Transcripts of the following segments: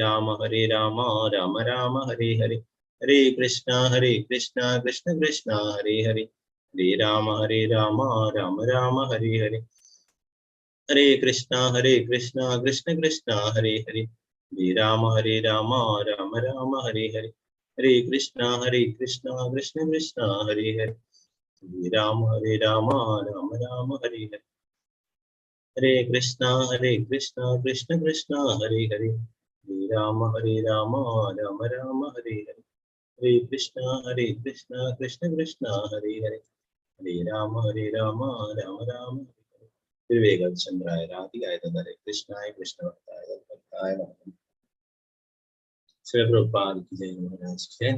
राम राम राम हरे हरे, हरे कृष्णा कृष्ण कृष्ण हरे हरे, हरे राम राम राम हरे हरे, हरे कृष्णा कृष्ण कृष्ण हरे हरे, हरे राम राम राम हरे हरे, हरे कृष्णा कृष्ण कृष्ण हरे हरे, हरे राम राम राम हरे हरे, हरे कृष्णा कृष्ण कृष्ण हरे हरे, हरे राम राम राम हरे हरे, हरे कृष्णा कृष्ण कृष्ण हरे हरे, हरे राम राम राम हरे हरे। विवेकचंद्राय राधिकाय तदरे कृष्णाय कृष्णभक्ताय तद्भक्ताय नमः। श्री प्रभुपाद की जय। महाराज जय।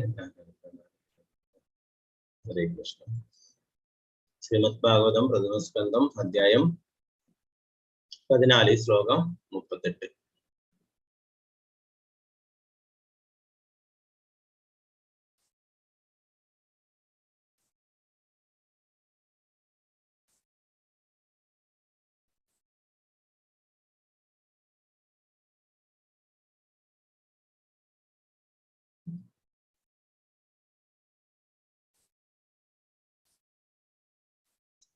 हरे कृष्ण। श्रीमद्भागवतम प्रथम स्कंदम अध्याയം 14 ശ്ലോകം 38.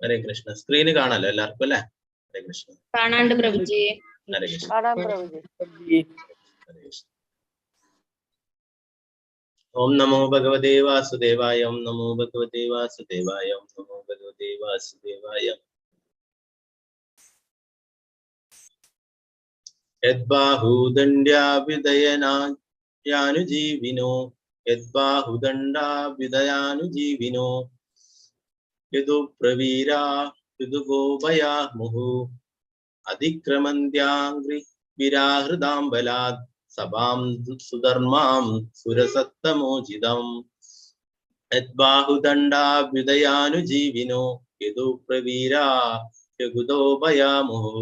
ഹരേ കൃഷ്ണ. സ്ക്രീന് കാണാലോ എല്ലാവർക്കും അല്ലേ? ഹരേ കൃഷ്ണ. കാണാണ്ട് പ്രഭുജി. ഹരേ കൃഷ്ണ. ഓം നമോ ഭഗവതേ വാസുദേവായ, ഓം നമോ ഭഗവതേ വാസുദേവായ, ഓം നമോ ഭഗവതേ വാസുദേവായ. യദ്ബാഹുദണ്ഡ്യാഭ്യുദയനാനുജീവിനോ, യദ്ബാഹുദണ്ഡാഭ്യുദയാനുജീവിനോ, യദു പ്രവീരാ യദുഗോപയാമുഹു അതിക്രമന്ത്യാംഗ്രി വിരാഹൃതാംബലാത് സഭാം സുധർമാം സുരസത്തമോചിതം. യദ്ബാഹുദണ്ഡാഭ്യുദയാനുജീവിനോ യദു പ്രവീരാ യദുഗോപയാമുഹു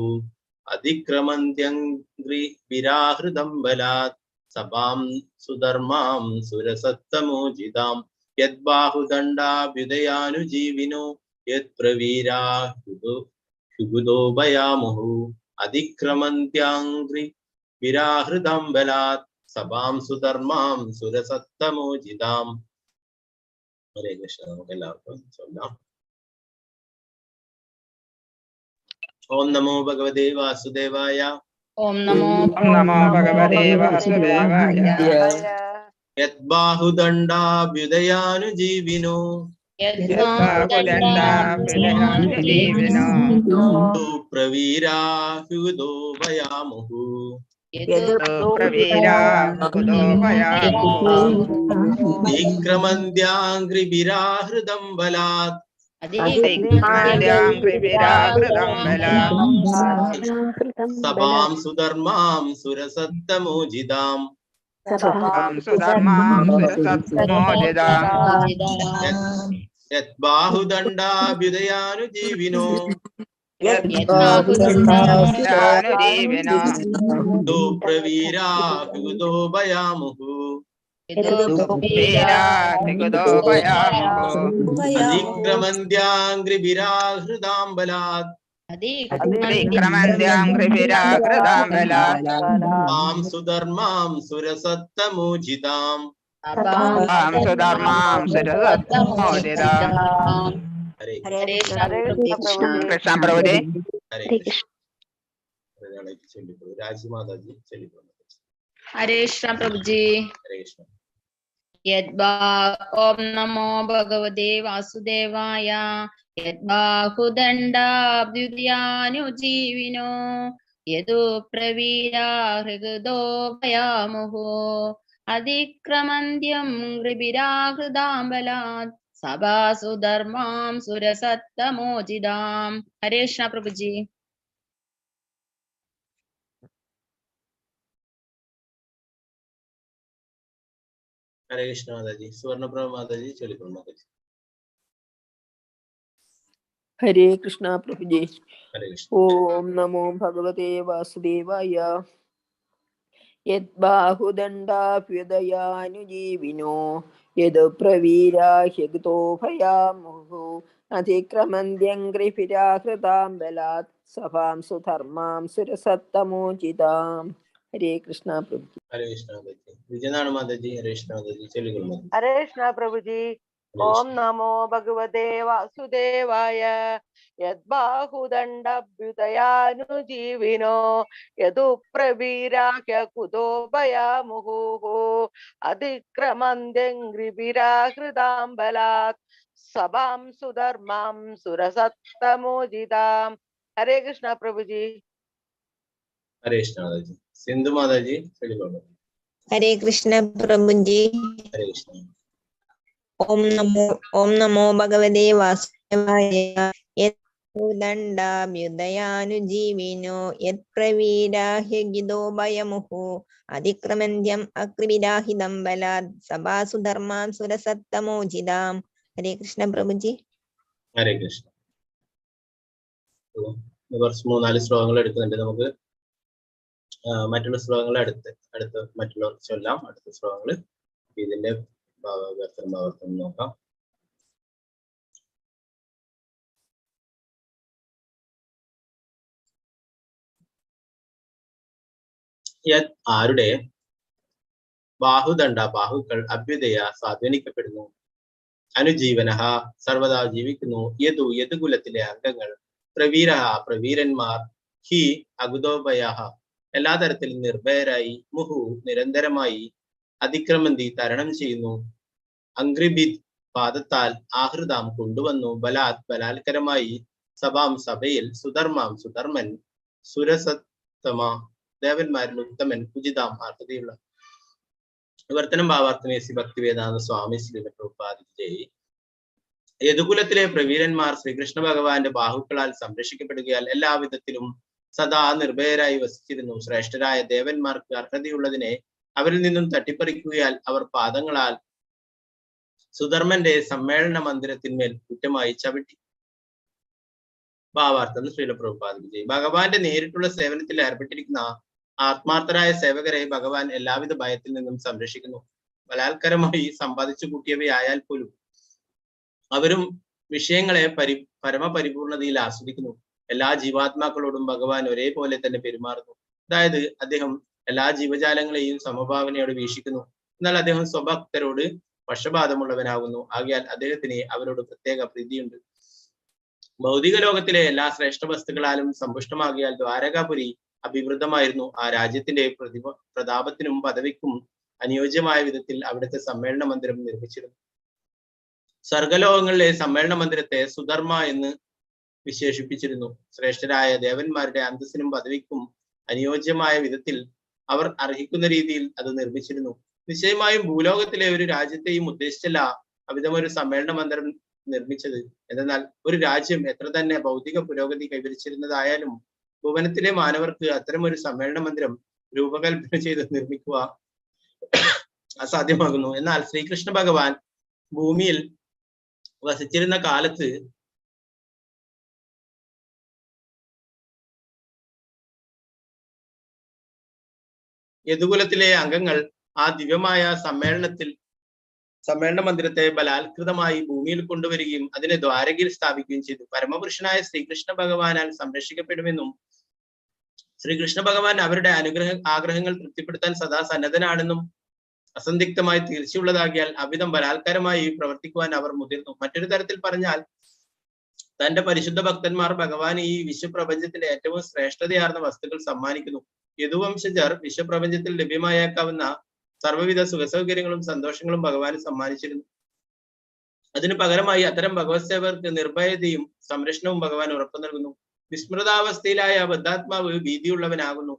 അതിക്രമന്ത്യംഗ്രി വിരാഹൃതംബലാത് സഭാം സുധർമാം സുരസത്തമോചിതാം. യദ്ബാഹുദണ്ഡാഭ്യുദയാനുജീവിനോ യത്പ്രവീരാ യുഗുദോപയാമുഹു അതിക്രമന്ത്യാംഗ്രി വിരാഹൃതംബലാത് സഭാം സുധർമാം സുരസത്തമോചിതാം. ഹരേ കൃഷ്ണ. നമുക്ക് എല്ലാവർക്കും ചൊല്ലാം. ഓം നമോ ഭഗവതേ വാസുദേവായ, ഓം നമോ ഭഗവതേ വാസുദേവായ. യദ്ബാഹുദണ്ഡാഭ്യുദയാനുജീവിനോ യദ്ബാഹുദണ്ഡാഭ്യുദയാനുജീവിനോ പ്രവീരാ യുഗുദോപയാമുഹു പ്രവീരാ യുഗുദോപയാമുഹു അതിക്രമന്ത്യാംഗ്രി വിരാഹൃതംബലാത് അതിക്രമന്ത്യാംഗ്രി വിരാഹൃതംബലാത് സഭാം സുധർമാം സുരസത്തമോചിതാം. സഭാം സുധർമാം സുരസത്തമോചിതാം. യദ്ബാഹുദണ്ഡാഭ്യുദയാനുജീവിനോ യദ്ബാഹുദണ്ഡാഭ്യുദയാനുജീവിനോ പ്രവീരാ യുഗുദോപയാമുഹു പ്രവീരാ യുഗുദോപയാമുഹു അതിക്രമന്ത്യാംഗ്രി വിരാഹൃതാംബലാത് അതിക്രമന്ത്യാംഗ്രി വിരാഹൃതാംബലാത് മാം സുധർമാം സുരസത്തമോചിതാം. സഭാം സുധർമാം സുരസത്തമോചിതാം. ഹരേ ഹരേ കൃഷ്ണ പ്രഭുജി. ഹരേ കൃഷ്ണ. രാജിമാതാജി ചൊല്ലിക്കൊള്ളു. ഹരേ കൃഷ്ണ പ്രഭുജി. ഹരേ കൃഷ്ണ. ഓം നമോ ഭഗവതേ വാസുദേവായ. യദ്ബാഹുദണ്ഡാഭ്യുദയാനുജീവിനോ യദു പ്രവീരാ ഹൃദോപയാമുഹു അതിക്രമന്ത്യം വിരാഹൃതാംബലാത് സഭാസുധർമാം സുരസത്തമോചിതാം. ഹരേ കൃഷ്ണ പ്രഭുജി. ഹരേ കൃഷ്ണ മാതാജി. സുവർണപ്രഭ മാതാജി ചൊല്ലിക്കൊള്ളു മാതാജി. ഹരേ കൃഷ്ണ പ്രഭുജി. ഹരേ കൃഷ്ണ. ഓം നമോ ഭഗവതേ വാസുദേവായ. യദ്ബാഹുദണ്ഡാഭ്യുദയാനുജീവിനോ യദു പ്രവീരാ ഹ്യഗതോഭയാമുഹു അതിക്രമന്ത്യംഗ്രിഭിരാഹൃതാംബലാത് സഭാം സുധർമാം സുരസത്തമോചിതാം. ഹരേ കൃഷ്ണ പ്രഭുജി. ഹരേ കൃഷ്ണ മാതാജി. വിജയനാണ് മാതാജി. ഹരേ കൃഷ്ണ മാതാജി. ചൊല്ലിക്കൊള്ളു. ഹരേ കൃഷ്ണ പ്രഭുജി. ഓം നമോ ഭഗവതേ വാസുദേവായ. യദ്ബാഹുദണ്ഡഭ്യുദയാനുജീവിനോ യദു പ്രവീരാഹ്യ കുതോ ഭയാമുഹുഃ അതിക്രമന്ത്യംഗ്രിഭിരാഹൃതാംബലാത് സഭാം സുധർമാം സുരസത്തമോജിതാം. ഹരേ കൃഷ്ണ പ്രഭുജി. ഹരേ കൃഷ്ണ മാതാജി. സിന്ധു മാതാജി. ചൊല്ലിക്കൊള്ളു. ഹരേ കൃഷ്ണ പ്രഭുജി. ഹരേ കൃഷ്ണ. ഓം നമോ ഭഗവതേ വാസുദേവായ. യദ്ദണ്ഡാഭ്യുദയാനുജീവിനോ യത്പ്രവീരാഹ്യഗിതോ ഭയമുഹു അതിക്രമന്ത്യം അക്രിവിരാഹിതം ബലാത് സഭാസു ധർമാൻ സുരസത്തമോചിതാം. ഹരേ കൃഷ്ണ പ്രഭുജി. ഹരേ കൃഷ്ണ. കുറച്ച് 3-4 ശ്ലോകങ്ങൾ എടുക്കുന്നുണ്ട്. നമുക്ക് മറ്റുള്ള ശ്ലോകങ്ങൾ അടുത്ത് മറ്റുള്ളവർ ചൊല്ലാം. അടുത്ത ശ്ലോകങ്ങൾ ഇതിന്റെ ഭാവാർത്ഥം നോക്കാം. ആരുടെ ബാഹുക്കൾ അഭ്യുദയ സ്വാധീനിക്കപ്പെടുന്നു, അനുജീവനഹ സർവദാ ജീവിക്കുന്നു, യദുകുലത്തിലെ അംഗങ്ങൾ, പ്രവീരന്മാർ, ഹി അഗുദോഭയ എല്ലാ തരത്തിലും നിർഭയരായി, മുഹു നിരന്തരമായി, അതിക്രമന്തി തരണം ചെയ്യുന്നു, അംഗ്രിബിദ് പാദത്താൽ ആഹൃതാം കൊണ്ടുവന്നു, ബലാത്കരമായി, സഭയിൽ, സുധർമ്മൻ, സുരസത്തമ ദേവന്മാരിൽ ഉത്തമൻ, ഉചിതാം അർഹതയുള്ള. വിവർത്തനം ഭാവാർത്ഥം എസി ഭക്തിവേദാന്ത സ്വാമി ശ്രീല പ്രഭുപാദിജി. യദുകുലത്തിലെ പ്രവീരന്മാർ ശ്രീകൃഷ്ണ ഭഗവാന്റെ ബാഹുക്കളാൽ സംരക്ഷിക്കപ്പെടുകയാൽ എല്ലാവിധത്തിലും സദാ നിർഭയരായി വസിച്ചിരുന്നു. ശ്രേഷ്ഠരായ ദേവന്മാർക്ക് അർഹതയുള്ളതിനെ അവരിൽ നിന്നും തട്ടിപ്പറിക്കുകയാൽ അവർ പാദങ്ങളാൽ സുധർമ്മന്റെ സമ്മേളന മന്ദിരത്തിന്മേൽ കുറ്റമായി ചവിട്ടി. ഭാവാർത്ഥം ശ്രീല പ്രഭുപാദിജി. ഭഗവാന്റെ നേരിട്ടുള്ള സേവനത്തിൽ ഏർപ്പെട്ടിരിക്കുന്ന ആത്മാർത്ഥരായ സേവകരെ ഭഗവാൻ എല്ലാവിധ ഭയത്തിൽ നിന്നും സംരക്ഷിക്കുന്നു. ബലാത്കരമായി സമ്പാദിച്ചു കൂട്ടിയവയായാൽ പോലും അവരും വിഷയങ്ങളെ പരമപരിപൂർണതയിൽ ആസ്വദിക്കുന്നു. എല്ലാ ജീവാത്മാക്കളോടും ഭഗവാൻ ഒരേപോലെ തന്നെ പെരുമാറുന്നു. അതായത് അദ്ദേഹം എല്ലാ ജീവജാലങ്ങളെയും സമഭാവനയോടെ വീക്ഷിക്കുന്നു. എന്നാൽ അദ്ദേഹം സ്വഭക്തരോട് പക്ഷപാതമുള്ളവനാകുന്നു. ആകയാൽ അദ്ദേഹത്തിന് അവരോട് പ്രത്യേക പ്രീതിയുണ്ട്. ഭൗതിക ലോകത്തിലെ എല്ലാ ശ്രേഷ്ഠ വസ്തുക്കളാലും സമ്പുഷ്ടമാകിയാൽ ദ്വാരകാപുരി അഭിവൃദ്ധമായിരുന്നു. ആ രാജ്യത്തിന്റെ പ്രതാപത്തിനും പദവിക്കും അനുയോജ്യമായ വിധത്തിൽ അവിടുത്തെ സമ്മേളന മന്ദിരം നിർമ്മിച്ചിരുന്നു. സർഗലോകങ്ങളിലെ സമ്മേളന മന്ദിരത്തെ സുധർമ്മ എന്ന് വിശേഷിപ്പിച്ചിരുന്നു. ശ്രേഷ്ഠരായ ദേവന്മാരുടെ അന്തസ്സിനും പദവിക്കും അനുയോജ്യമായ വിധത്തിൽ അവർ അർഹിക്കുന്ന രീതിയിൽ അത് നിർമ്മിച്ചിരുന്നു. നിശ്ചയമായും ഭൂലോകത്തിലെ ഒരു രാജ്യത്തെയും ഉദ്ദേശിച്ചല്ല അവിധമൊരു സമ്മേളന മന്ദിരം നിർമ്മിച്ചത്. എന്നാൽ ഒരു രാജ്യം എത്ര തന്നെ ഭൗതിക പുരോഗതി കൈവരിച്ചിരുന്നതായാലും ഭുവനത്തിലെ മാനവർക്ക് അത്തരമൊരു സമ്മേളന മന്ദിരം രൂപകൽപ്പന ചെയ്ത് നിർമ്മിക്കുക അസാധ്യമാകുന്നു. എന്നാൽ ശ്രീകൃഷ്ണ ഭഗവാൻ ഭൂമിയിൽ വസിച്ചിരുന്ന കാലത്ത് യദുകുലത്തിലെ അംഗങ്ങൾ ആ ദിവ്യമായ സമ്മേളന മന്ദിരത്തെ ബലാത്കൃതമായി ഭൂമിയിൽ കൊണ്ടുവരികയും അതിനെ ദ്വാരകയിൽ സ്ഥാപിക്കുകയും ചെയ്തു. പരമപുരുഷനായ ശ്രീകൃഷ്ണ ഭഗവാനാൽ സംരക്ഷിക്കപ്പെടുമെന്നും ശ്രീകൃഷ്ണ ഭഗവാൻ അവരുടെ ആഗ്രഹങ്ങൾ തൃപ്തിപ്പെടുത്താൻ സദാ സന്നദ്ധനാണെന്നും അസന്ദിഗ്ധമായി തീർച്ചയുള്ളതാകിയാൽ അവിധം ബലാത്കാരമായി പ്രവർത്തിക്കുവാൻ അവർ മുതിർന്നു. മറ്റൊരു തരത്തിൽ പറഞ്ഞാൽ തന്റെ പരിശുദ്ധ ഭക്തന്മാർ ഭഗവാൻ ഈ വിശ്വപ്രപഞ്ചത്തിന്റെ ഏറ്റവും ശ്രേഷ്ഠതയാർന്ന വസ്തുക്കൾ സമ്മാനിക്കുന്നു. യദുവംശജർ വിശ്വപ്രപഞ്ചത്തിൽ ലഭ്യമായേക്കാവുന്ന സർവ്വവിധ സുഖസൗകര്യങ്ങളും സന്തോഷങ്ങളും ഭഗവാന് സമ്മാനിച്ചിരുന്നു. അതിനു പകരമായി അത്തരം ഭഗവത് സേവകർക്ക് നിർഭയതയും സംരക്ഷണവും ഭഗവാൻ ഉറപ്പു നൽകുന്നു. വിസ്മൃതാവസ്ഥയിലായ ബദ്ധാത്മാവ് ഭീതിയുള്ളവനാകുന്നു.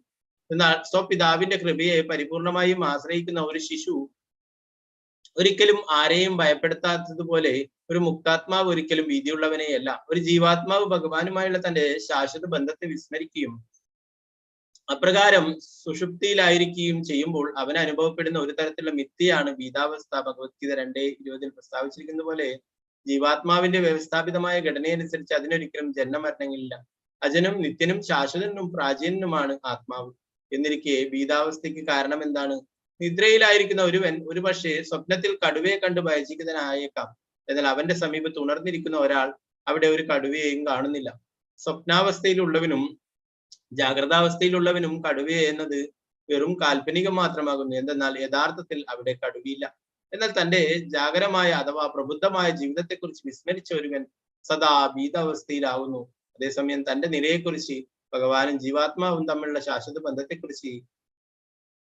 എന്നാൽ സ്വപിതാവിന്റെ കൃപയെ പരിപൂർണമായും ആശ്രയിക്കുന്ന ഒരു ശിശു ഒരിക്കലും ആരെയും ഭയപ്പെടുത്താത്തതുപോലെ ഒരു മുക്താത്മാവ് ഒരിക്കലും ഭീതിയുള്ളവനെയല്ല. ഒരു ജീവാത്മാവ് ഭഗവാനുമായുള്ള തന്റെ ശാശ്വത ബന്ധത്തെ വിസ്മരിക്കുകയും അപ്രകാരം സുഷുപ്തിയിലായിരിക്കുകയും ചെയ്യുമ്പോൾ അവന് അനുഭവപ്പെടുന്ന ഒരു തരത്തിലുള്ള മിഥ്യയാണ് ഭീതാവസ്ഥ. ഭഗവത്ഗീത 2:20 പ്രസ്താവിച്ചിരിക്കുന്ന പോലെ ജീവാത്മാവിന്റെ വ്യവസ്ഥാപിതമായ ഘടനയനുസരിച്ച് അതിനൊരിക്കലും ജന്മമരണങ്ങളില്ല. അജനും നിത്യനും ശാശ്വതനും പ്രാചീനനുമാണ് ആത്മാവ്. എന്നിരിക്കെ ഭീതാവസ്ഥയ്ക്ക് കാരണം എന്താണ്? നിദ്രയിലായിരിക്കുന്ന ഒരുവൻ ഒരു പക്ഷേ സ്വപ്നത്തിൽ കടുവയെ കണ്ട് ഭയചകിതനായേക്കാം. എന്നാൽ അവന്റെ സമീപത്ത് ഉണർന്നിരിക്കുന്ന ഒരാൾ അവിടെ ഒരു കടുവയെയും കാണുന്നില്ല. സ്വപ്നാവസ്ഥയിലുള്ളവനും ജാഗ്രതാവസ്ഥയിലുള്ളവനും കടുവയെ എന്നത് വെറും കാൽപ്പനികം മാത്രമാകുന്നു. എന്തെന്നാൽ യഥാർത്ഥത്തിൽ അവിടെ കടുവില്ല. എന്നാൽ തന്റെ ജാഗരമായ അഥവാ പ്രബുദ്ധമായ ജീവിതത്തെക്കുറിച്ച് വിസ്മരിച്ച ഒരുവൻ സദാ ഭീതാവസ്ഥയിലാവുന്നു. അതേസമയം തന്റെ നിലയെക്കുറിച്ച് ഭഗവാനും ജീവാത്മാവും തമ്മിലുള്ള ശാശ്വത ബന്ധത്തെക്കുറിച്ച്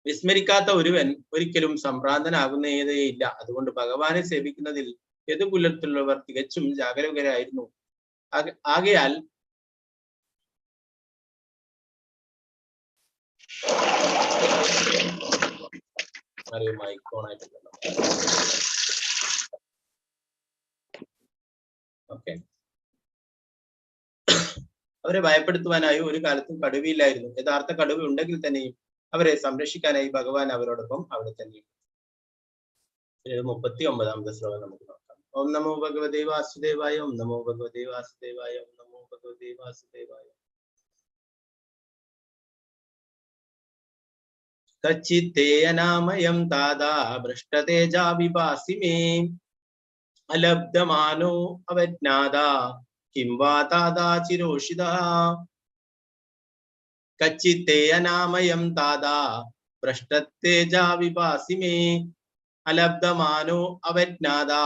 വിസ്മരിക്കാത്ത ഒരുവൻ ഒരിക്കലും സംഭ്രാന്തനാകുന്നതേയില്ല. അതുകൊണ്ട് ഭഗവാനെ സേവിക്കുന്നതിൽ യദുകുലത്തിലുള്ളവർ തികച്ചും ജാഗരൂകരായിരുന്നു. ആകയാൽ അവരെ ഭയപ്പെടുത്തുവാനായി ഒരു കാലത്തും കടുവയില്ലായിരുന്നു. യഥാർത്ഥ കടുവ ഉണ്ടെങ്കിൽ തന്നെയും അവരെ സംരക്ഷിക്കാനായി ഭഗവാൻ അവരോടൊപ്പം അവിടെ തന്നെ. 39ാമത്തെ ശ്ലോകം നമുക്ക് നോക്കാം. ഓം നമോ ഭഗവതേ വാസുദേവായ. ഓം നമോ ഭഗവതേ വാസുദേവായ. ഓം നമോ ഭഗവതേ വാസുദേവായ. കച്ചിത്തേ അനാമയം താദാ ഭ്രഷ്ടതേജാ വിഭാസി മേ അലബ്ധമാനോ അവജ്ഞാതാ കിം വാ താദാ ചിരോഷിതാ. കച്ചിത്തേ അനാമയം താദാ ഭ്രഷ്ടതേജാ വിഭാസി മേ അലബ്ധമാനോ അവജ്ഞാതാ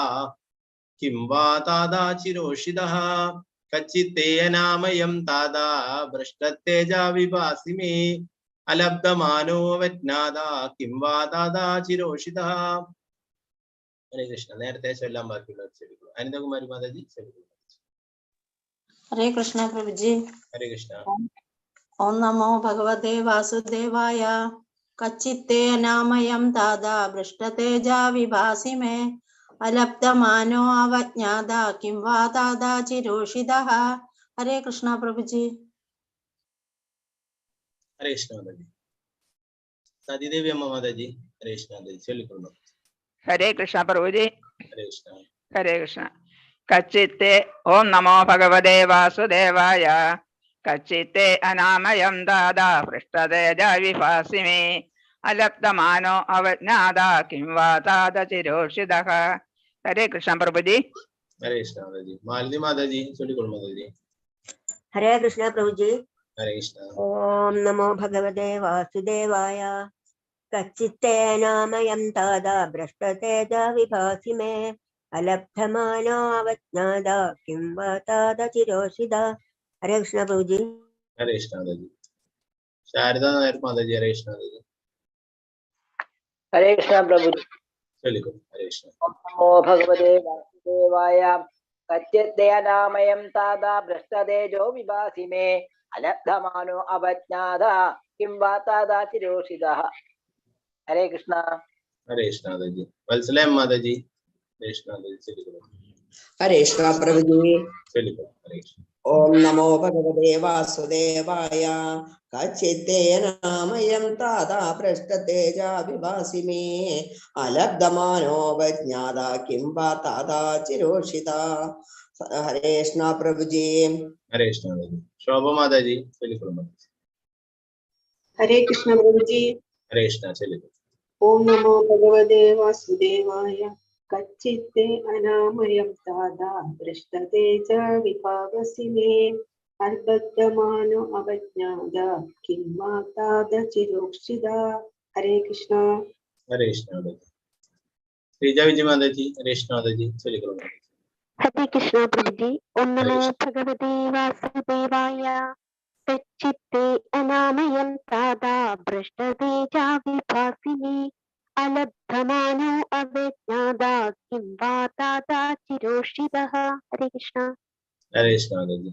കിം വാ താദാ ചിരോഷിതഃ. കച്ചിത്തേ അനാമയം താദാ ഭ്രഷ്ടതേജാ വിഭാസി മേ അലബ്ധമാനോ അവജ്ഞാതാ കിം വാ താദാ ചിരോഷിതഃ. ഹരേ കൃഷ്ണ. നേരത്തെ ചൊല്ലാൻ ബാക്കിയുള്ളവർ ചൊല്ലിക്കൊള്ളൂ. അനിതകുമാരി മാതാജി ചൊല്ലിക്കൊള്ളൂ. ഹരേ കൃഷ്ണ പ്രഭുജി. ഹരേ കൃഷ്ണ. ഓം നമോ ഭഗവതേ വാസുദേവായ. കച്ചിത്തേ അനാമയം താദാ ഭ്രഷ്ടതേജാ വിഭാസി മേ അലബ്ധമാനോ അവജ്ഞാതാ കിം വാ താദാ ചിരോഷിതഃ. ഹരേ കൃഷ്ണ പ്രഭുജി. ഹരേ കൃഷ്ണ മാതാജി. സതീദേവി അമ്മ മാതാജി ഹരേ കൃഷ്ണ മാതാജി ചൊല്ലിക്കൊള്ളൂ. ഹരേ കൃഷ്ണ പ്രഭുജി. ഹരേ കൃഷ്ണ. ഹരേ കൃഷ്ണ. കച്ചിത്തെ ഓം നമോ ഭഗവതേ വാസുദേവായ. കച്ചിത്തെ അനാമയം ദാദാ പൃഷ്ഠതേജ വിഭാസി മേ അലബ്ധമാനോ അവജ്ഞാതാ കിം വാ താദ ചിരോഷിതഃ. ഹരേ കൃഷ്ണ പ്രഭുജി. ഹരേ കൃഷ്ണ മാതാജി. മാലതി മാതാജി ചൊല്ലിക്കൊള്ളൂ മാതാജി. ഹരേ കൃഷ്ണ പ്രഭുജി. ഹരേ കൃഷ്ണ. ഓം നമോ ഭഗവതേ വാസുദേവായ. കച്ചിത്തേ നാമയം താദാ ഭ്രഷ്ടതേജ വിഭാസി മേ അലബ്ധമാനോ അവജ്ഞാതാ കിം വാ താദ ചിരോഷിതാ. ഹരേ കൃഷ്ണ പ്രഭുജി. ഹരേ കൃഷ്ണ മാതാജി. ശാരദ നായർ മാതാജി ഹരേ കൃഷ്ണ മാതാജി ഹരേ കൃഷ്ണ പ്രഭുജി. ചൊല്ലിക്കൊള്ളൂ. ഹരേ കൃഷ്ണ. ഓം നമോ ഭഗവതേ വാസുദേവായ. കച്ചിത്തേ അനാമയം താദാ ഭ്രഷ്ടതേജോ വിഭാസി മേ അലബ്ധമാനോ അവജ്ഞാതാ കിം വാ താദാ ചിരോഷിതഃ. ഹരേ കൃഷ്ണ. ഹരേ കൃഷ്ണ മാതാജി. വത്സലയം മാതാജി ഹരേ കൃഷ്ണ മാതാജി ചൊല്ലിക്കൊള്ളൂ. ഹരേ കൃഷ്ണ പ്രഭുജി. ചൊല്ലിക്കൊള്ളൂ. ഹരേ കൃഷ്ണ. ഓം നമോ ഭഗവതേ വാസുദേവായ. കച്ചിത്തേ നാമയം താദാ പൃഷ്ഠതേജാ വിഭാസി മേ അലബ്ധമാനോ വജ്ഞാതാ കിം വാ താദാ ചിരോഷിതാ. ഹരേ കൃഷ്ണ പ്രഭുജി. ഹരേ കൃഷ്ണ മാതാജി. ശോഭ മാതാജി ചൊല്ലിക്കൊള്ളൂ മാതാജി. ഹരേ കൃഷ്ണ പ്രഭുജി. ഹരേ കൃഷ്ണ ചൊല്ലിക്കൊള്ളൂ. ഓം നമോ ഭഗവതേ വാസുദേവായ. കച്ചിത്തേ അനാമയം താദാ പൃഷ്ഠതേജ വിഭാവസി മേ അൽബദ്ധമാനോ അവജ്ഞാതാ കിം വാ താദ ചിരോഷിതാ. ഹരേ കൃഷ്ണ. ഹരേ കൃഷ്ണ മാതാജി. ശ്രീജ വിജയ മാതാജി ഹരേ കൃഷ്ണ മാതാജി ചൊല്ലിക്കൊള്ളൂ മാതാജി. ഹരേ കൃഷ്ണ പ്രഭുജി. ഓം നമോ ഭഗവതേ വാസുദേവായ. കച്ചിത്തേ അനാമയം താദാ ഭ്രഷ്ടതേജാ വിഭാസി മേ അലബ്ധമാനോ അവജ്ഞാതാ കിം വാ താദാ ചിരോഷിതഃ. ഹരേ കൃഷ്ണ. ഹരേ കൃഷ്ണ മാതാജി.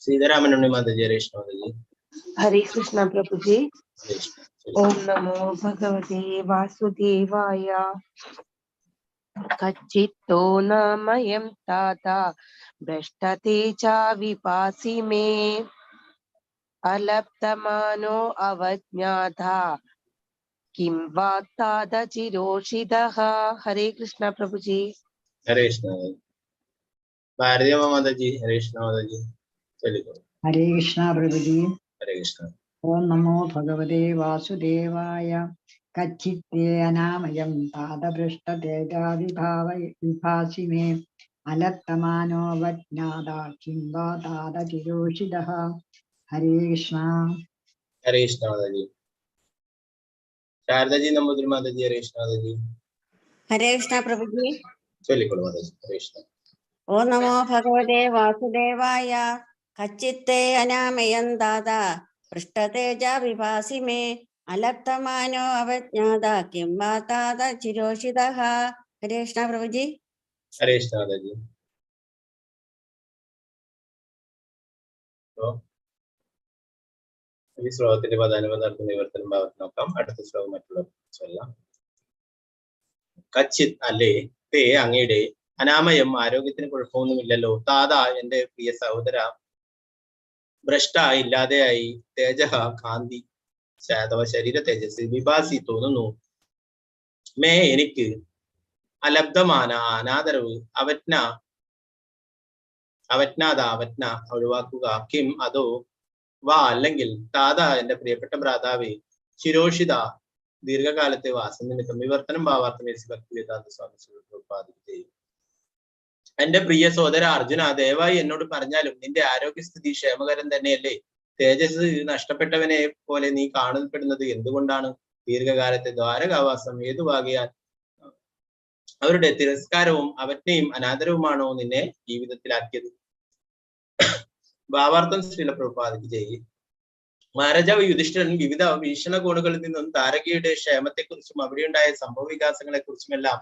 സീതാരാമനുണ്ണി മാതാജി ഹരേ കൃഷ്ണ മാതാജി. ഹരേ കൃഷ്ണ പ്രഭുജി. ഹരേ കൃഷ്ണ. ഓം നമോ ഭഗവതേ വാസുദേവായ. കച്ചിത്തോ നാമയം താദാ ഭ്രഷ്ടതേജാ വിഭാസി മേ അലബ്ധമാനോ അവജ്ഞാതാ കിം വാ താദ ചിരോഷിതഃ. ഹരേ കൃഷ്ണ പ്രഭുജി. ഹരേ കൃഷ്ണ. ഭാരതിയമ്മ മാതാജി ഹരേ കൃഷ്ണ മാതാജി ചൊല്ലിക്കൊള്ളൂ. ഹരേ കൃഷ്ണ പ്രഭുജി. ഹരേ കൃഷ്ണ. ഓം നമോ ഭഗവതേ വാസുദേവായ. കച്ചിത്തേ അനാമയം താദപൃഷ്ടതേജാ വിഭാസി മേ അലബ്ധമാനോ വജ്ഞാതാ കിം വാ താദ ചിരോഷിതഃ. ഹരേ കൃഷ്ണ. ഹരേ കൃഷ്ണ മാതാജി. ശാരദജി നമ്പൂതിരി മാതാജി ഹരേ കൃഷ്ണ മാതാജി. ഹരേ കൃഷ്ണ പ്രഭുജി. ചൊല്ലിക്കോളൂ മാതാജി. ഹരേ കൃഷ്ണ. ഓം നമോ ഭഗവതേ വാസുദേവായ. കച്ചിത്തെ അനാമയം ദാദാ പൃഷ്ഠതേജ വിഭാസി മേ അലപ്തമാനോ അവജ്ഞാത കിം വാ താത ചിരോഷിതഃ. ഹരേ കൃഷ്ണ പ്രഭുജി. ഹരേ കൃഷ്ണ മാതാജി. ഈ ശ്ലോകത്തിന്റെ പദാനുപദാർത്ഥ നിവർത്തനം ഭാഗത്ത് നോക്കാം. അടുത്ത ശ്ലോകം മറ്റുള്ളവർ ചൊല്ലാം. കച്ചിത് അല്ലേ തേ അങ്ങയുടെ അനാമയം ആരോഗ്യത്തിന് കുഴപ്പമൊന്നുമില്ലല്ലോ. താതാ എന്റെ പ്രിയ സഹോദര ഭ്രഷ്ട ഇല്ലാതെയായി തേജ കാന്തി അഥവാ ശരീര തേജസ് വിഭാസി തോന്നുന്നു. മേ എനിക്ക് അലബ്ധമാന അനാദരവ് അവജ്ഞ ഒഴിവാക്കുക. കിം അതോ വാ അല്ലെങ്കിൽ താത എന്റെ പ്രിയപ്പെട്ട ഭ്രാതാവേ ശിരോഷിത ദീർഘകാലത്തെ വാസം നിമിത്തം വിവർത്തനം ഭാവാർത്ഥം ഭക്തിവേദാന്ത സ്വാമി ഉത്പാദിപ്പിച്ചു. എന്റെ പ്രിയ സോദര അർജുന ദയവായി എന്നോട് പറഞ്ഞാലും നിന്റെ ആരോഗ്യസ്ഥിതി ക്ഷേമകരം തന്നെയല്ലേ? തേജസ് നഷ്ടപ്പെട്ടവനെ പോലെ നീ കാണപ്പെടുന്നത് എന്തുകൊണ്ടാണ്? ദീർഘകാലത്തെ ദ്വാരകാവാസം ഏതുവാകിയാൽ അവരുടെ തിരസ്കാരവും അവജ്ഞയും അനാദരവുമാണോ നിന്നെ ജീവിതത്തിലാക്കിയത്? ഭാവാർത്ഥം ശ്രീല പ്രഭുപാദയ്ക്ക് ചെയ്യും. മഹാരാജാവ് യുധിഷ്ഠിരൻ വിവിധ വീക്ഷണകോണുകളിൽ നിന്നും താരകയുടെ ക്ഷേമത്തെക്കുറിച്ചും അവിടെയുണ്ടായ സംഭവ വികാസങ്ങളെ കുറിച്ചുമെല്ലാം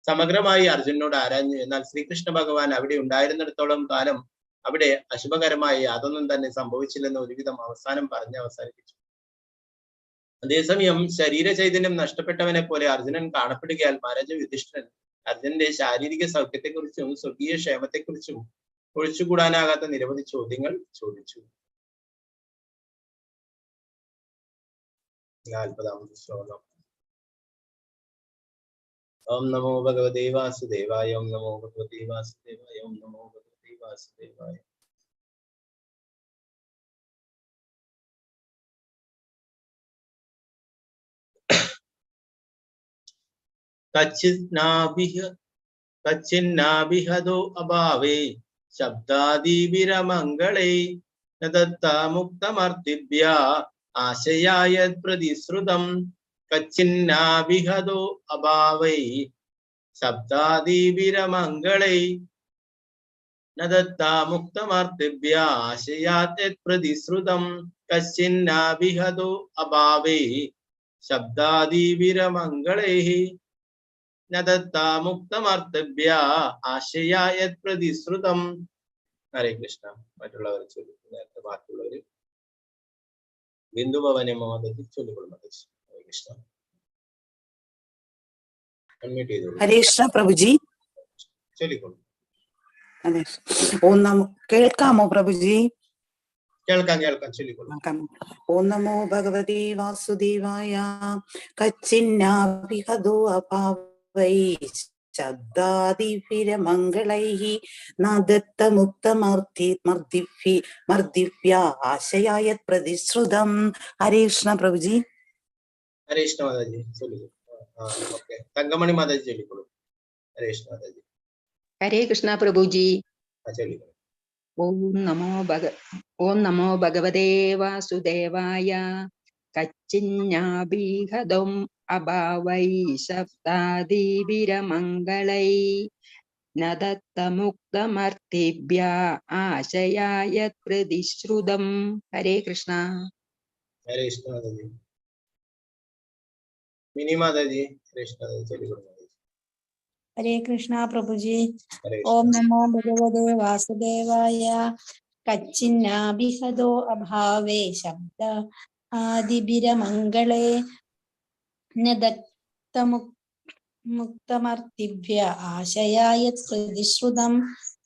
സമഗ്രമായി അർജുനനോട് ആരാഞ്ഞു. എന്നാൽ ശ്രീകൃഷ്ണ ഭഗവാൻ അവിടെ ഉണ്ടായിരുന്നിടത്തോളം കാലം അവിടെ അശുഭകരമായി യാതൊന്നും തന്നെ സംഭവിച്ചില്ലെന്ന് ഒരുവിധം അവസാനം പറഞ്ഞ് അവസാനിപ്പിച്ചു. അതേസമയം ശരീര ചൈതന്യം നഷ്ടപ്പെട്ടവനെ പോലെ അർജുനൻ കാണപ്പെടുകയാൽ മഹാരാജാവ് യുധിഷ്ഠിരൻ അർജുനന്റെ ശാരീരിക സൗഖ്യത്തെക്കുറിച്ചും സ്വകീയ ക്ഷേമത്തെക്കുറിച്ചും ഒഴിച്ചുകൂടാനാകാത്ത നിരവധി ചോദ്യങ്ങൾ ചോദിച്ചു. 40ാമത്തെ ശ്ലോകം. ഓം നമോ ഭഗവതേ വാസുദേവായ. ഓം നമോ ഭഗവതേ വാസുദേവായ. ഓം നമോ ഭഗവതേ വാസുദേവായ. കച്ചിന്നാഭിഹതോ അഭാവേ ശബ്ദാദിവിരമംഗളേ മുക്തമർത്തിഭ്യ ആശയായ പ്രതിശ്രുതം. കച്ചിന്നാഭിഹതോ അഭാവൈ ശബ്ദാദിവിരമംഗളൈ മുക്തമർത്തിഭ്യ ആശയാത് പ്രതിശ്രുതം. കച്ചിന്നാഭിഹതോ അഭാവൈ ശബ്ദാദിവിരമംഗളൈ മുക്തമർത്തഭ്യ ആശയായ പ്രതിശ്രുതം. ഹരേ കൃഷ്ണ. മറ്റുള്ളവർ നേരത്തെ ബാക്കിയുള്ളവര് ബിന്ദു ഭവനെ മോദത്തിൽ ചൊല്ലിക്കൊള്ളും. ഹരേ കൃഷ്ണ. അൺമ്യൂട്ട് ചെയ്തോളൂ. ഹരേ കൃഷ്ണ പ്രഭുജി. ചൊല്ലിക്കൊള്ളും. അതെ. ഓം നമോ കേൾക്കാമോ പ്രഭുജി? കേൾക്കാം ചൊല്ലിക്കൊള്ളും. ഓം നമോ ഭഗവതേ വാസുദേവായ. കച്ചിന്നാഭിഹതോ അഭാവൈ ശബ്ദാദിവിരമംഗളൈഃ മർദിഭ്യ ആശയായ പ്രതിശ്രുതം. ഹരേ കൃഷ്ണ പ്രഭുജി. ഹരേ കൃഷ്ണ മാതാജി ചൊല്ലിക്കൊള്ളും. ഓക്കെ, തങ്കമണി മാതാജി ചൊല്ലിക്കൊള്ളും. ഹരേ കൃഷ്ണ മാതാജി. ഹരേ കൃഷ്ണ പ്രഭുജി. ചൊല്ലിക്കൊള്ളും. ഓം നമോ ഭഗവതേ വാസുദേവായ. കച്ചിന്നാഭിഹതം അഭാവൈ ശബ്ദാദിവിരമംഗളൈ നദത്തമുക്തമർത്തിഭ്യ ആശയായ പ്രതിശ്രുതം. ഹരേ കൃഷ്ണ. ഹരേ കൃഷ്ണ മാതാജി. മിനി മാതാജി ഹരേ കൃഷ്ണ ചൊല്ലിക്കൊള്ളും. ഹരേ കൃഷ്ണ പ്രഭുജി. ഓം നമോ ഭഗവതേ വാസുദേവായ. കച്ചിന്നാഭിഹതോ അഭാവേ ശബ്ദ ആദിഭിരമംഗളേ മുക്തമർത്തിഭ്യ ആശയായ പ്രതിശ്രുതം.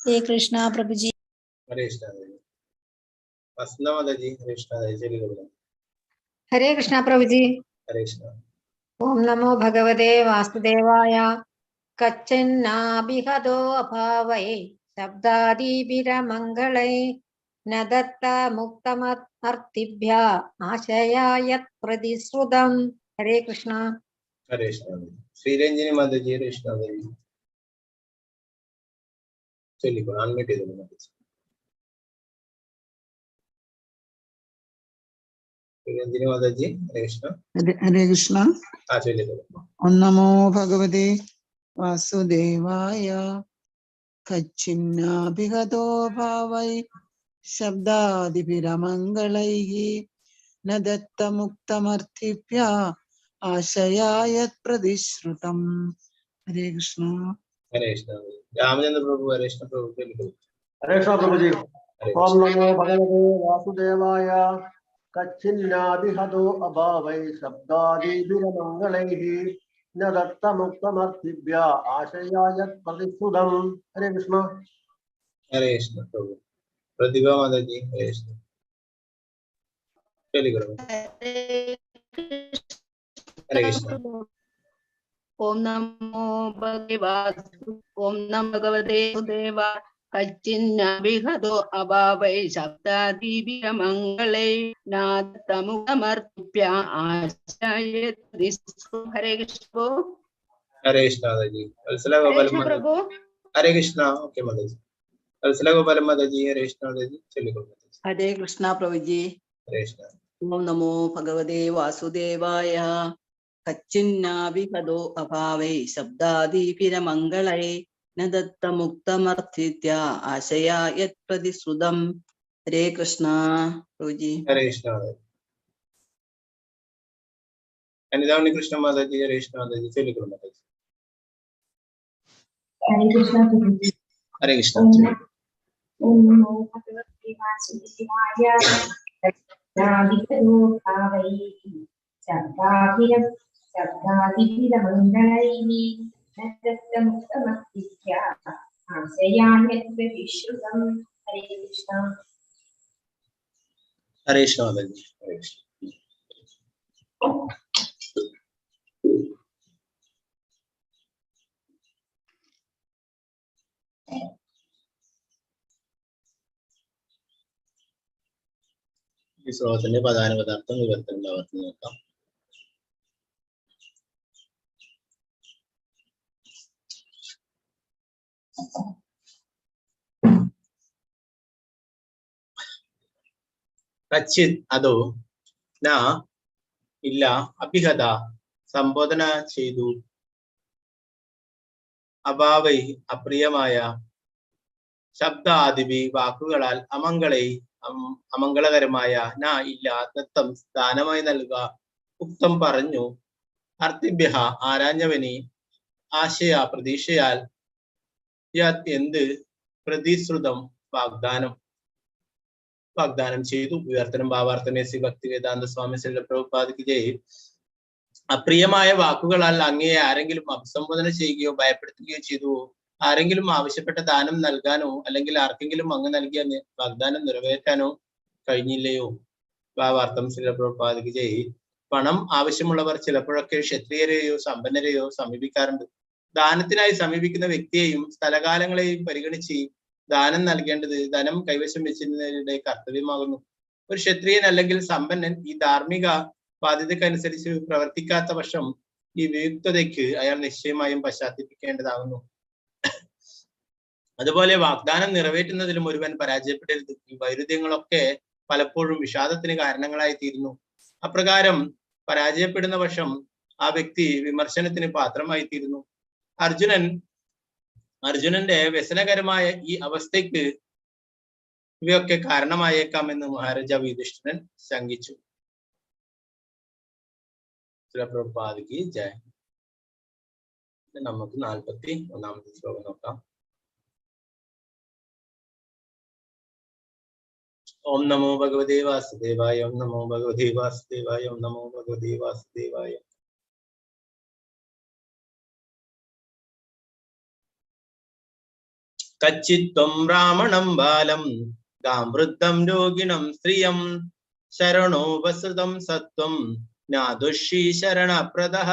ഹരേ കൃഷ്ണ പ്രഭുജി. ഹരേ കൃഷ്ണ മാതാജി. വസന്ത മാതാജി ഹരേ കൃഷ്ണ ചൊല്ലിക്കൊള്ളും. ഹരേ കൃഷ്ണ പ്രഭുജി. ഹരേ കൃഷ്ണ. ഓം നമോ ഭഗവതേ വാസുദേവായ. കച്ചിന്നാഭിഹതോ അഭാവൈ ശബ്ദാദിവിരമംഗളൈ നദത്ത മുക്തമർത്തിഭ്യ ആശയായ പ്രതിശ്രുതം. ഹരേ കൃഷ്ണ. ഹരേ കൃഷ്ണ. ശ്രീരഞ്ജിനി മാതാജി ഹരേ കൃഷ്ണ ചൊല്ലിക്കോളൂ. അൺമ്യൂട്ട് ചെയ്തോളൂ. രഞ്ജിനി മാതാജി. ഹരേ കൃഷ്ണ. ഹരേ കൃഷ്ണ. ആ ചൊല്ലിക്കോളൂ. ഓം നമോ ഭഗവതേ വാസുദേവായ. കച്ചിന്നാഭിഗതോ ഭാവൈ ശബ്ദാദിഭിരമംഗളൈഃ ന ദത്തമുക്തമർത്ഥിഭ്യ ആശയായ പ്രതിശ്രുതം. ഹരേ കൃഷ്ണ. ഹരേ കൃഷ്ണ. രാമചന്ദ്ര പ്രഭു. ഹരേ കൃഷ്ണ പ്രഭു ചൊല്ലിക്കോളൂ. ഹരേ കൃഷ്ണ പ്രഭുജി. ഓം നമോ ഭഗവതേ വാസുദേവായ. കച്ചിന്നാഭിഹതോ അഭാവൈ ശബ്ദാദിഭിരമംഗളൈഃ ന ദത്തമുക്തമർത്ഥിഭ്യ ആശയായ പ്രതിശ്രുതം. ഹരേ കൃഷ്ണ. ഹരേ കൃഷ്ണ പ്രഭു. പ്രതിഭ മാതാജി. ഹരേ കൃഷ്ണ ചൊല്ലിക്കോളൂ. ഹരേ കൃഷ്ണ. ഓം നമോ ഭഗവതേ വാസുദേവ. കച്ചിന്നഭിഹതോ അഭാവൈ ശബ്ദാദിഭിരമംഗളൈ നാദത്തമുഖമർപ്പിഭ്യ ആശയതി. ഹരേ കൃഷ്ണ. ഹരേ കൃഷ്ണ മാതാജി. വത്സല ഗോപാലൻ മാതാജി. ഹരേ കൃഷ്ണ. ഓക്കെ മാതാജി. വത്സല ഗോപാലൻ മാതാജി. ഹരേ കൃഷ്ണ മാതാജി ചൊല്ലിക്കോളൂ. ഹരേ കൃഷ്ണ പ്രഭുജി. ഹരേ കൃഷ്ണ. ഓം നമോ ഭഗവതേ വാസുദേവായ. കച്ചിന്നാഭിഹതോ അഭാവൈ ശബ്ദാദിഭിരമംഗളൈ ന ദത്തമുക്തമർത്ഥിത്യ ആശയാ യത് പ്രതിശ്രുതം. ഹരേ കൃഷ്ണ പ്രഭുജി. ഹരേ കൃഷ്ണ മാതാജി. അനിതാമണി കൃഷ്ണ മാതാജി. ഹരേ കൃഷ്ണ മാതാജി ചൊല്ലിക്കോളൂ മാതാജി. ഹരേ കൃഷ്ണ പ്രഭുജി. ഹരേ കൃഷ്ണ. ഓം നമോ ഭഗവതേ വാസുദേവായ. കച്ചിന്നാഭിഹതോ ഭാവൈ ശബ്ദാദിഭിരമംഗളൈഃ ന ദത്തമുക്തമർത്ഥിഭ്യ ആശയായ പ്രതിശ്രുതം. ഹരേ കൃഷ്ണ. ഹരേ കൃഷ്ണ മാതാജി. ഹരേ കൃഷ്ണ. ഈ ശ്ലോകത്തിന്റെ പ്രധാന പദാർത്ഥം വിവർത്തനം ആവർത്തി നോക്കാം. കച്ചിത് അതോ ന ഇല്ല അഭിഹത സംബോധന ചെയ്തു അഭാവൈ അപ്രിയമായ ശബ്ദാദിവി വാക്കുകളാൽ അമംഗളകരമായ ന ഇല്ല ദത്തം ദാനമായി നൽകുക ഉക്തം പറഞ്ഞു അർത്ഥിഭ്യ ആരാഞ്ഞവനി ആശയ പ്രതീക്ഷയാൽ യത് എന്ത് പ്രതിശ്രുതം വാഗ്ദാനം ചെയ്തു. വിവർത്തനം ഭാവാർത്ഥമേ ശ്രീ ഭക്തി വേദാന്ത സ്വാമി ശ്രീ പ്രഭുപാദിക്ക് ജയ്. അപ്രിയമായ വാക്കുകളാൽ അങ്ങയെ ആരെങ്കിലും അഭിസംബോധന ചെയ്യുകയോ ഭയപ്പെടുത്തുകയോ ചെയ്തു ആരെങ്കിലും ആവശ്യപ്പെട്ട ദാനം നൽകാനോ അല്ലെങ്കിൽ ആർക്കെങ്കിലും അങ്ങ് നൽകിയ വാഗ്ദാനം നിറവേറ്റാനോ കഴിഞ്ഞില്ലയോ? ഭാവാർത്ഥം ശ്രീ പ്രഭുപാദിക്ക് ജയ്. പണം ആവശ്യമുള്ളവർ ചിലപ്പോഴൊക്കെ ക്ഷത്രിയരെയോ സമ്പന്നരെയോ സമീപിക്കാറുണ്ട്. ദാനത്തിനായി സമീപിക്കുന്ന വ്യക്തിയെയും സ്ഥലകാലങ്ങളെയും പരിഗണിച്ച് ദാനം നൽകേണ്ടത് ധനം കൈവശം വെച്ചിരുന്നവരുടെ കർത്തവ്യമാകുന്നു. ഒരു ക്ഷത്രിയൻ അല്ലെങ്കിൽ സമ്പന്നൻ ഈ ധാർമ്മിക ബാധ്യതക്കനുസരിച്ച് പ്രവർത്തിക്കാത്ത പക്ഷം ഈ വിയുക്തതയ്ക്ക് അയാൾ നിശ്ചയമായും പശ്ചാത്തപിക്കേണ്ടതാകുന്നു. അതുപോലെ വാഗ്ദാനം നിറവേറ്റുന്നതിലും ഒരുവൻ പരാജയപ്പെടരുത്. ഈ വൈരുദ്ധ്യങ്ങളൊക്കെ പലപ്പോഴും വിഷാദത്തിന് കാരണങ്ങളായി തീരുന്നു. അപ്രകാരം പരാജയപ്പെടുന്ന പക്ഷം ആ വ്യക്തി വിമർശനത്തിന് പാത്രമായി തീരുന്നു. അർജുനന്റെ വ്യസനകരമായ ഈ അവസ്ഥയ്ക്ക് ഇവയൊക്കെ കാരണമായേക്കാമെന്ന് മഹാരാജാവ് യുധിഷ്ഠിരൻ ശങ്കിച്ചു. പ്രഭുപാദിക്ക് ജയ. നമുക്ക് 41ാമത്തെ ശ്ലോകം നോക്കാം. ഓം നമോ ഭഗവതേ വാസുദേവായ. ഓം നമോ ഭഗവതേ വാസുദേവായ. ഓം നമോ ഭഗവതേ വാസുദേവായ. കച്ചിത്വം ബ്രാഹ്മണം ബാലം ഗാം വൃദ്ധം രോഗിണം സ്ത്രിയം ശരണോപസൃതം സത്വം ജ്ഞാതുഷി ശരണപ്രദഃ.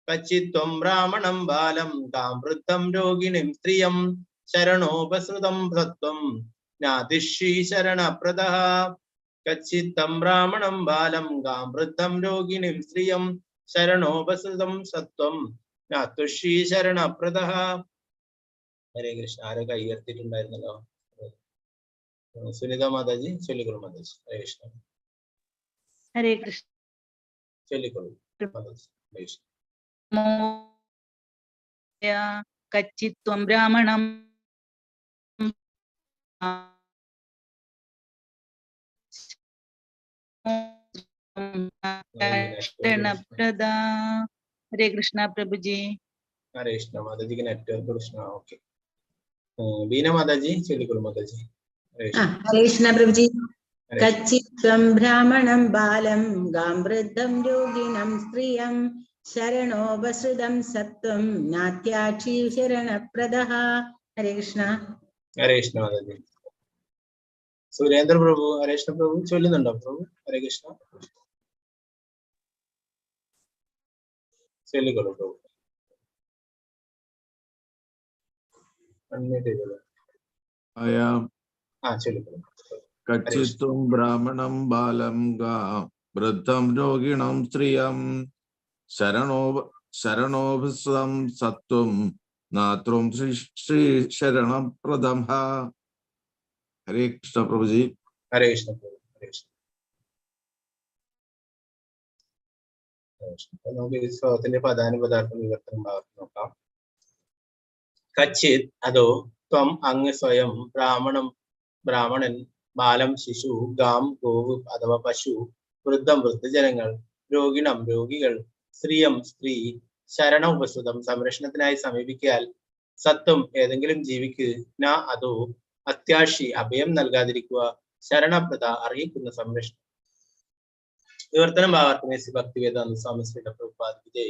കച്ചിത്വം ബ്രാഹ്മണം ബാലം ഗാം വൃദ്ധം രോഗിണിം സ്ത്രിയം ശരണോപസൃതം സത്വം ജ്ഞാതുഷി ശരണപ്രദഃ. കച്ചിത്തം ബ്രാഹ്മണം ബാലം ഗാം വൃദ്ധം രോഗിണിം സ്ത്രിയം ശരണോപസൃതം സത്വം ജ്ഞാതുഷി ശരണപ്രദഃ. ഹരേ കൃഷ്ണ. ആരോ കൈ ഉയർത്തിയിട്ടുണ്ടായിരുന്നല്ലോ. സുനിത മാതാജി ചൊല്ലിക്കോളൂ മാതാജി. ഹരേ കൃഷ്ണ. ഹരേ കൃഷ്ണ. ചൊല്ലിക്കൊള്ളൂ. കച്ചിത്വം ബ്രാഹ്മണം പ്രദാ. ഹരേ കൃഷ്ണ പ്രഭുജി. ഹരേ കൃഷ്ണ. മാതാജിക്ക് നെറ്റ്വർക്ക് പ്രശ്നം. ഓക്കെ, ബീന മാതാജി ചൊല്ലിക്കൊള്ളൂ. മാതാജി ഹരേ കൃഷ്ണ പ്രഭുജി. കച്ചിത്വം ബ്രാഹ്മണം ബാലം ഗാംവൃദ്ധം രോഗിണം സ്ത്രീയം ശരണോപസൃതം സത്വം നാത്യാക്ഷി ശരണപ്രദഃ. ഹരേ കൃഷ്ണ. ഹരേ കൃഷ്ണ മാതാജി. സുരേന്ദ്ര പ്രഭു, ഹരേ കൃഷ്ണ പ്രഭു ചൊല്ലുന്നുണ്ടോ പ്രഭു? ഹരേ കൃഷ്ണ ചൊല്ലിക്കൊള്ളൂ പ്രഭു. അൺമ്യൂട്ട് ചെയ്തോളൂ. ചൊല്ലിക്കൊള്ളൂ. കച്ചിത്വം ബ്രാഹ്മണം ബാലം വൃദ്ധം രോഗിണം സ്ത്രീയം ശരണോപസൃതം സത്വം നാത്രം ശ്രീ ശരണപ്രദം. ഹരേ കൃഷ്ണ പ്രഭുജി. ഹരേ കൃഷ്ണ പ്രഭു. ഹരേ കൃഷ്ണ. നമുക്ക് ഈ ശ്ലോകത്തിന്റെ പദാനുപദാർത്ഥ വിവർത്തനം നോക്കാം. കച്ചിത് അതോ ത്വം അങ്ങ് സ്വയം ബ്രാഹ്മണൻ ബാലം ശിശു ഗാം ഗോവ് അഥവാ പശു വൃദ്ധം വൃദ്ധജനങ്ങൾ രോഗിണം രോഗികൾ സ്ത്രീയം സ്ത്രീ ശരണ ഉപസ്തുതം സംരക്ഷണത്തിനായി സമീപിക്കാൽ സത്വം ഏതെങ്കിലും ജീവിക്ക് ന അതോ അത്യാശി അഭയം നൽകാതിരിക്കുക ശരണപ്രദ അറിയിക്കുന്ന സംരക്ഷണം. വിവർത്തനം ഭാവാർത്ഥം ഭക്തിവേദാന്ത സ്വാമി ശ്രീ പ്രഭുപാദ്.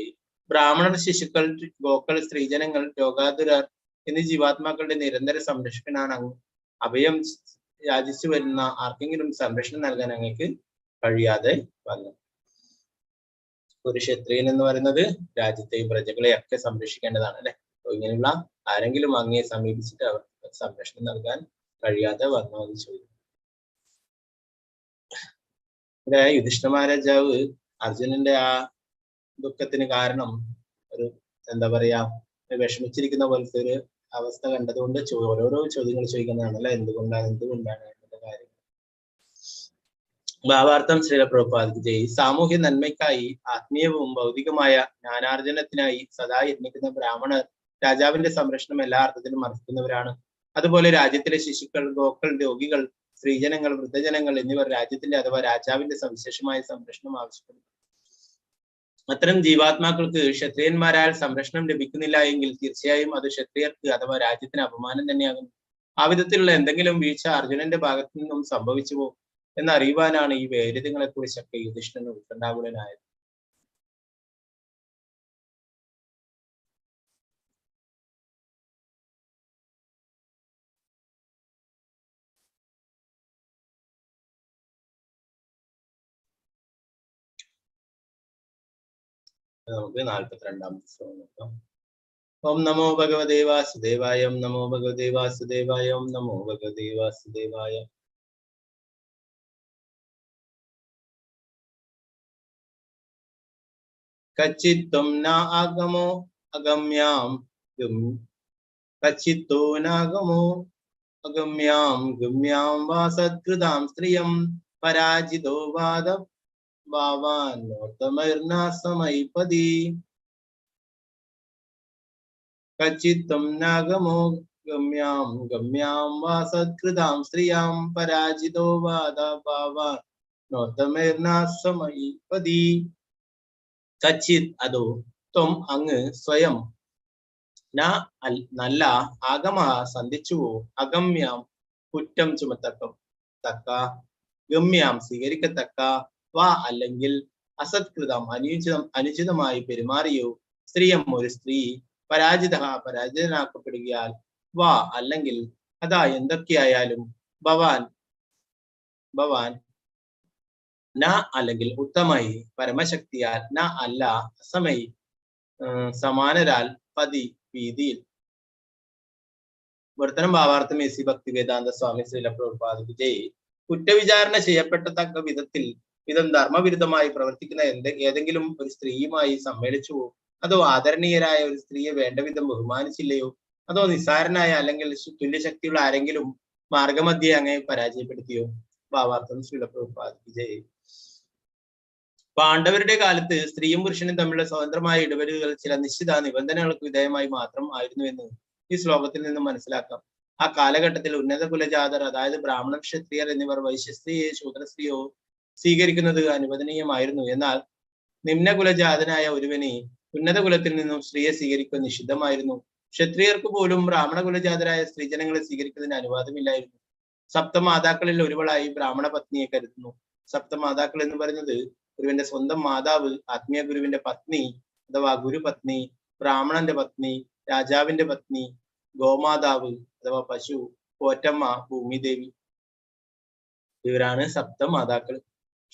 ബ്രാഹ്മണർ ശിശുക്കൾ ഗോക്കൾ സ്ത്രീജനങ്ങൾ രോഗാതുരർ എന്നീ ജീവാത്മാക്കളുടെ നിരന്തര സംരക്ഷകനാണ് അങ്ങ്. അഭയം യാചിച്ചു വരുന്ന ആർക്കെങ്കിലും സംരക്ഷണം നൽകാൻ അങ്ങക്ക് കഴിയാതെ വന്നു. ഒരു ക്ഷത്രിയൻ എന്ന് പറയുന്നത് രാജ്യത്തെയും പ്രജകളെയും ഒക്കെ സംരക്ഷിക്കേണ്ടതാണ് അല്ലെ. അപ്പൊ ഇങ്ങനെയുള്ള ആരെങ്കിലും അങ്ങയെ സമീപിച്ചിട്ട് അവർക്ക് സംരക്ഷണം നൽകാൻ കഴിയാതെ വന്നു എന്ന് ചോദിക്കും. യുധിഷ്ഠിര മഹാരാജാവ് അർജുനന്റെ ആ ദുഃഖത്തിന് കാരണം ഒരു എന്താ പറയാ വിഷമിച്ചിരിക്കുന്ന പോലത്തെ ഒരു അവസ്ഥ കണ്ടതുകൊണ്ട് ഓരോരോ ചോദ്യങ്ങൾ ചോദിക്കുന്നതാണല്ലോ. എന്തുകൊണ്ടാണ് എന്നുള്ള കാര്യം. ഭാവാർത്ഥം ശ്രീല പ്രഭുപാദ് ജയ്. സാമൂഹ്യ നന്മയ്ക്കായി ആത്മീയവും ഭൗതികമായ ജ്ഞാനാർജനത്തിനായി സദാ യത്നിക്കുന്ന ബ്രാഹ്മണർ രാജാവിന്റെ സംരക്ഷണം എല്ലാ അർത്ഥത്തിലും അർഹിക്കുന്നവരാണ്. അതുപോലെ രാജ്യത്തിലെ ശിശുക്കൾ ഗോക്കൾ രോഗികൾ സ്ത്രീജനങ്ങൾ വൃദ്ധജനങ്ങൾ എന്നിവർ രാജ്യത്തിന്റെ അഥവാ രാജാവിന്റെ സവിശേഷമായ സംരക്ഷണം ആവശ്യപ്പെടുന്നു. അത്തരം ജീവാത്മാക്കൾക്ക് ക്ഷത്രിയന്മാരാൽ സംരക്ഷണം ലഭിക്കുന്നില്ല എങ്കിൽ തീർച്ചയായും അത് ക്ഷത്രിയർക്ക് അഥവാ രാജ്യത്തിന് അപമാനം തന്നെയാകുന്നു. ആ വിധത്തിലുള്ള എന്തെങ്കിലും വീഴ്ച അർജുനന്റെ ഭാഗത്തു നിന്നും സംഭവിച്ചുവോ എന്നറിയുവാനാണ് ഈ വൈരുദ്ധ്യങ്ങളെ കുറിച്ചൊക്കെ യുധിഷ്ഠിരൻ ഉത്കണ്ഠാകുലനായത്. നമുക്ക് 42ാമത്തെ ശ്ലോകം നോക്കാം. ഓം നമോ ഭഗവതേ വാസുദേവായ. ഓം നമോ ഭഗവതേ വാസുദേവായ. ഓം നമോ ഭഗവതേ വാസുദേവായ. കച്ചിത്വം ന ആഗമോ അഗമ്യാം കച്ചിത്തോ നാഗമോ അഗമ്യാം ഗമ്യാം വാ സത്കൃതാം സ്ത്രിയം പരാജിതോ വാദ ഭാവാന്നോത്തമൈർനാസമൈപതി. കച്ചിത്വം നാഗമോ ഗമ്യാം വാ സത്കൃതാം സ്ത്രിയാം പരാജിതോ വാദ ഭാവാന്നോത്തമൈർനാസമൈപതി. കച്ചിത് അതോ ത്വം അങ്ങ് സ്വയം നല്ല ആഗമ സന്ധിച്ചുവോ അഗമ്യാം കുറ്റം ചുമത്തക്ക ഗമ്യാം സ്വീകരിക്കത്തക്ക വാ അല്ലെങ്കിൽ അസത്കൃതം അനുചിതമായി പെരുമാറിയോ സ്ത്രീയം ഒരു സ്ത്രീ പരാജിതനാക്കപ്പെടുകയാൽ വാ അല്ലെങ്കിൽ അതാ എന്തൊക്കെയായാലും ഭവാൻ ന അല്ലെങ്കിൽ ഉത്തമായി പരമശക്തിയാൽ ന അല്ല അസമയി സമാനരാൽ പതി ഭീതിയിൽ. വർത്തനം ഭാവാർത്ഥം എസി ഭക്തിവേദാന്ത സ്വാമി ശ്രീല പ്രഭുപാദ് ജയ്. കുറ്റവിചാരണ ചെയ്യപ്പെട്ടത്തക്ക വിധം ധർമ്മവിരുദ്ധമായി പ്രവർത്തിക്കുന്ന ഏതെങ്കിലും ഒരു സ്ത്രീയുമായി സമ്മേളിച്ചുവോ അതോ ആദരണീയരായ ഒരു സ്ത്രീയെ വേണ്ട വിധം ബഹുമാനിച്ചില്ലയോ അതോ നിസ്സാരനായ അല്ലെങ്കിൽ തുല്യശക്തിയുള്ള ആരെങ്കിലും മാർഗമധ്യേ അങ്ങേ പരാജയപ്പെടുത്തിയോ. ഭാവാർത്ഥം ശ്രീല പ്രഭുപാദ് ജയ്. പാണ്ഡവരുടെ കാലത്ത് സ്ത്രീയും പുരുഷനും തമ്മിലുള്ള സ്വതന്ത്രമായ ഇടപെടലുകൾ ചില നിശ്ചിത നിബന്ധനകൾക്ക് വിധേയമായി മാത്രം ആയിരുന്നു എന്ന് ഈ ശ്ലോകത്തിൽ നിന്നും മനസ്സിലാക്കാം. ആ കാലഘട്ടത്തിൽ ഉന്നത കുലജാതർ, അതായത് ബ്രാഹ്മണർ, ക്ഷത്രിയർ എന്നിവർ വൈശ്യസ്ത്രീയോ ശൂദ്രസ്ത്രീയോ സ്വീകരിക്കുന്നത് അനുവദനീയമായിരുന്നു. എന്നാൽ നിമ്നകുലജാതനായ ഒരുവനെ ഉന്നത കുലത്തിൽ നിന്നും സ്ത്രീയെ സ്വീകരിക്കുക നിഷിദ്ധമായിരുന്നു. ക്ഷത്രിയർക്ക് പോലും ബ്രാഹ്മണ കുലജാതരായ സ്ത്രീജനങ്ങളെ സ്വീകരിക്കുന്നതിന് അനുവാദമില്ലായിരുന്നു. സപ്തമാതാക്കളിൽ ഒരുവളായി ബ്രാഹ്മണ പത്നിയെ കരുതുന്നു. സപ്തമാതാക്കൾ എന്ന് പറയുന്നത് ഗുരുവിന്റെ സ്വന്തം മാതാവ്, ആത്മീയ ഗുരുവിന്റെ പത്നി അഥവാ ഗുരുപത്നി, ബ്രാഹ്മണന്റെ പത്നി, രാജാവിന്റെ പത്നി, ഗോമാതാവ് അഥവാ പശു, പോറ്റമ്മ, ഭൂമിദേവി, ഇവരാണ് സപ്തമാതാക്കൾ.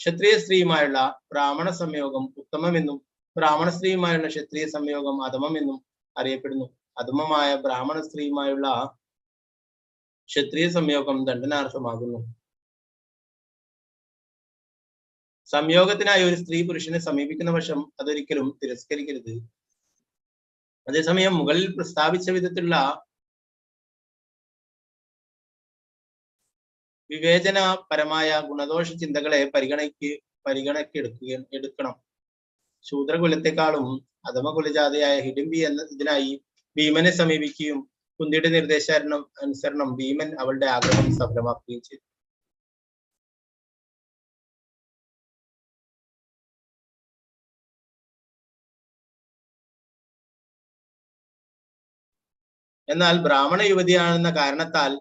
ക്ഷത്രിയ സ്ത്രീയുമായുള്ള ബ്രാഹ്മണ സംയോഗം ഉത്തമമെന്നും ബ്രാഹ്മണ സ്ത്രീയുമായുള്ള ക്ഷത്രിയ സംയോഗം അധമമെന്നും അറിയപ്പെടുന്നു. അധമമായ ബ്രാഹ്മണ സ്ത്രീയുമായുള്ള ക്ഷത്രിയ സംയോഗം ദണ്ഡനാർഹമാകുന്നു. സംയോഗത്തിനായി ഒരു സ്ത്രീ പുരുഷനെ സമീപിക്കുന്ന പക്ഷം അതൊരിക്കലും തിരസ്കരിക്കരുത്. അതേസമയം മുകളിൽ പ്രസ്താവിച്ച വിധത്തിലുള്ള വിവേചനപരമായ ഗുണദോഷ ചിന്തകളെ പരിഗണക്കെടുക്കണം. ശൂദ്രകുലത്തെക്കാളും അധമകുലജാതയായ ഹിഡിംബി ഇതിനായി ഭീമനെ സമീപിക്കുകയും കുന്തിയുടെ അനുസരണം ഭീമൻ അവളുടെ ആഗ്രഹം സഫലമാക്കുകയും ചെയ്തു. എന്നാൽ ബ്രാഹ്മണ യുവതിയാണെന്ന കാരണത്താൽ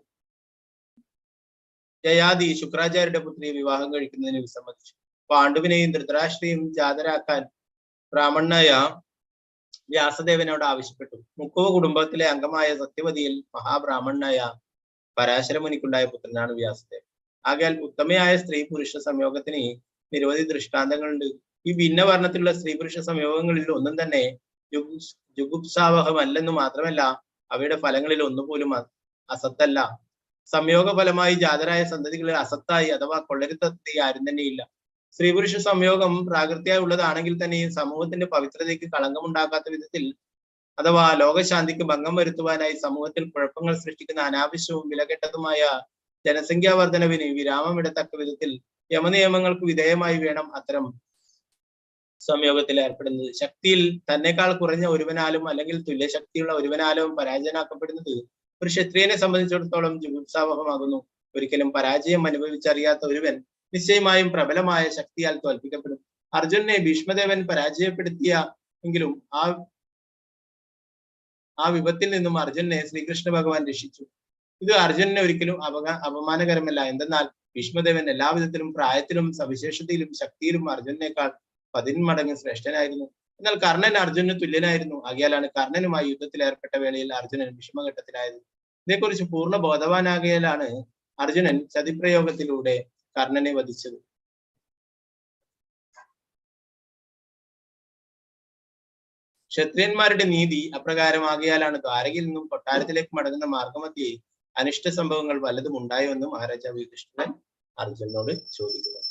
ജയാദി ശുക്രാചാര്യരുടെ പുത്രിയെ വിവാഹം കഴിക്കുന്നതിന് വിസമ്മതിച്ചു. പാണ്ഡുവിനെയും ധൃതരാഷ്ട്രയും ജാതരാക്കാൻ ബ്രാഹ്മണനായ വ്യാസദേവനോട് ആവശ്യപ്പെട്ടു. മുക്കുവ കുടുംബത്തിലെ അംഗമായ സത്യവതിയിൽ മഹാബ്രാഹ്മണനായ പരാശരമുനിക്കുണ്ടായ പുത്രനാണ് വ്യാസദേവൻ. ആകയാൽ ഉത്തമയായ സ്ത്രീ പുരുഷ സംയോഗത്തിന് നിരവധി ദൃഷ്ടാന്തങ്ങളുണ്ട്. ഈ ഭിന്നവർണ്ണത്തിലുള്ള സ്ത്രീ പുരുഷ സംയോഗങ്ങളിൽ ഒന്നും തന്നെ ജുഗുപ്സാവഹമല്ലെന്നു മാത്രമല്ല അവയുടെ ഫലങ്ങളിൽ ഒന്നുപോലും അസത്തല്ല. സംയോഗ ഫലമായി ജാതരായ സന്തതികളിൽ അസത്തായി അഥവാ കൊള്ളരുത്തത്തി ആരും തന്നെയില്ല. സ്ത്രീ പുരുഷ സംയോഗം പ്രാകൃത്യായി ഉള്ളതാണെങ്കിൽ തന്നെയും സമൂഹത്തിന്റെ പവിത്രതയ്ക്ക് കളങ്കമുണ്ടാക്കാത്ത വിധത്തിൽ അഥവാ ലോകശാന്തിക്ക് ഭംഗം വരുത്തുവാനായി സമൂഹത്തിൽ കുഴപ്പങ്ങൾ സൃഷ്ടിക്കുന്ന അനാവശ്യവും വിലകെട്ടതുമായ ജനസംഖ്യാ വർധനവിന് വിരാമമിടത്തക്ക വിധത്തിൽ യമനിയമങ്ങൾക്ക് വിധേയമായി വേണം അത്തരം സംയോഗത്തിൽ ഏർപ്പെടുന്നത്. ശക്തിയിൽ തന്നെക്കാൾ കുറഞ്ഞ ഒരുവനാലും അല്ലെങ്കിൽ തുല്യശക്തിയുള്ള ഒരുവനാലും പരാജയനാക്കപ്പെടുന്നത് ഒരു ക്ഷത്രിയനെ സംബന്ധിച്ചിടത്തോളം ജുഗുപ്സാവഹമാകുന്നു. ഒരിക്കലും പരാജയം അനുഭവിച്ചറിയാത്ത ഒരുവൻ നിശ്ചയമായും പ്രബലമായ ശക്തിയാൽ തോൽപ്പിക്കപ്പെടും. അർജുനനെ ഭീഷ്മദേവൻ പരാജയപ്പെടുത്തിയ എങ്കിലും ആ വിപത്തിൽ നിന്നും അർജുനനെ ശ്രീകൃഷ്ണ ഭഗവാൻ രക്ഷിച്ചു. ഇത് അർജുനനെ ഒരിക്കലും അപമാനകരമല്ല. എന്തെന്നാൽ ഭീഷ്മദേവൻ എല്ലാവിധത്തിലും പ്രായത്തിലും സവിശേഷതയിലും ശക്തിയിലും അർജുനേക്കാൾ 10 മടങ്ങ് ശ്രേഷ്ഠനായിരുന്നു. എന്നാൽ കർണൻ അർജുനന് തുല്യനായിരുന്നു. ആകയാലാണ് കർണനുമായി യുദ്ധത്തിൽ ഏർപ്പെട്ട വേളയിൽ അർജുനൻ വിഷമഘട്ടത്തിലായത്. ഇതേക്കുറിച്ച് പൂർണ്ണ ബോധവാനാകയാലാണ് അർജുനൻ ചതിപ്രയോഗത്തിലൂടെ കർണനെ വധിച്ചത്. ക്ഷത്രിയന്മാരുടെ നീതി അപ്രകാരമാകിയാലാണ് ദ്വാരകയിൽ നിന്നും കൊട്ടാരത്തിലേക്ക് മടങ്ങുന്ന മാർഗമധ്യേ അനിഷ്ട സംഭവങ്ങൾ വല്ലതും ഉണ്ടായോ എന്ന് മഹാരാജാവ് യുധിഷ്ഠിരൻ അർജുനനോട് ചോദിക്കുന്നത്.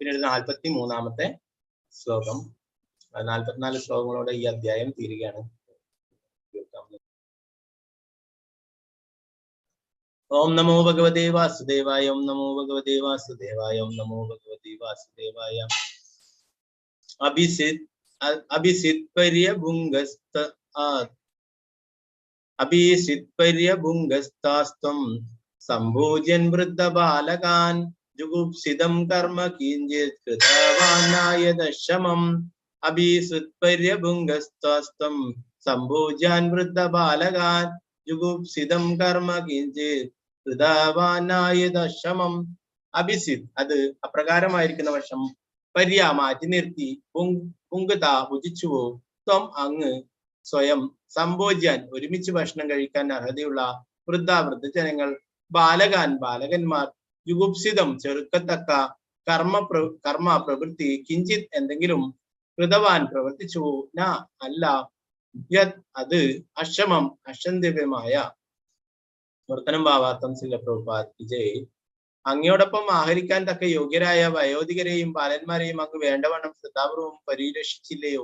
പിന്നീട് 43-ാമത്തെ ശ്ലോകം. 44 ശ്ലോകങ്ങളോടെ ഈ അധ്യായം തീരുകയാണ്. ഓം നമോ ഭഗവതേ വാസുദേവായ. ഓം നമോ ഭഗവതേ വാസുദേവായ. ഓം നമോ ഭഗവതേ വാസുദേവായ. അഭിസിത്പര്യഭുംഗസ്താസ്ത്വം സംഭൂജ്യൻ വൃദ്ധബാലകാൻ ജുഗുപ്സിതം കർമ്മ കിഞ്ചിത് കൃതവാനായദശമം. അഭിസുത്പര്യഭുംഗസ്താസ്ത്വം സംഭൂജ്യാൻ വൃദ്ധബാലകാൻ ജുഗുപ്സിതം കർമ്മ കിഞ്ചിത് കൃതവാനായദശമം. അഭിസിത് അത് അപ്രകാരമായിരിക്കുന്ന വശം, പര്യ മാറ്റി നിർത്തി, പുങ്കത ഭുജിച്ചുവോ, ത്വം അങ്ങ് സ്വയം, സംഭോജ്യാൻ ഒരുമിച്ച് ഭക്ഷണം കഴിക്കാൻ അർഹതയുള്ള, വൃദ്ധജനങ്ങൾ, ബാലകാൻ ബാലകന്മാർ, യുഗുപ്സിതം ചെറുക്കത്തക്ക, കർമ്മ പ്രവൃത്തി, കിഞ്ചിത് എന്തെങ്കിലും, കൃതവാൻ പ്രവർത്തിച്ചുവോ, ന അല്ല, യത് അത്, അക്ഷമം അക്ഷന്തവ്യമായ. വർത്തനം ഭാവാർത്ഥം ശ്രീല പ്രഭുപാദ് വിജയ്. അങ്ങയോടൊപ്പം ആഹരിക്കാൻ തക്ക യോഗ്യരായ വയോധികരെയും ബാലന്മാരെയും അങ്ങ് വേണ്ടവണ്ണം ശ്രദ്ധാപൂർവം പരിരക്ഷിച്ചില്ലയോ?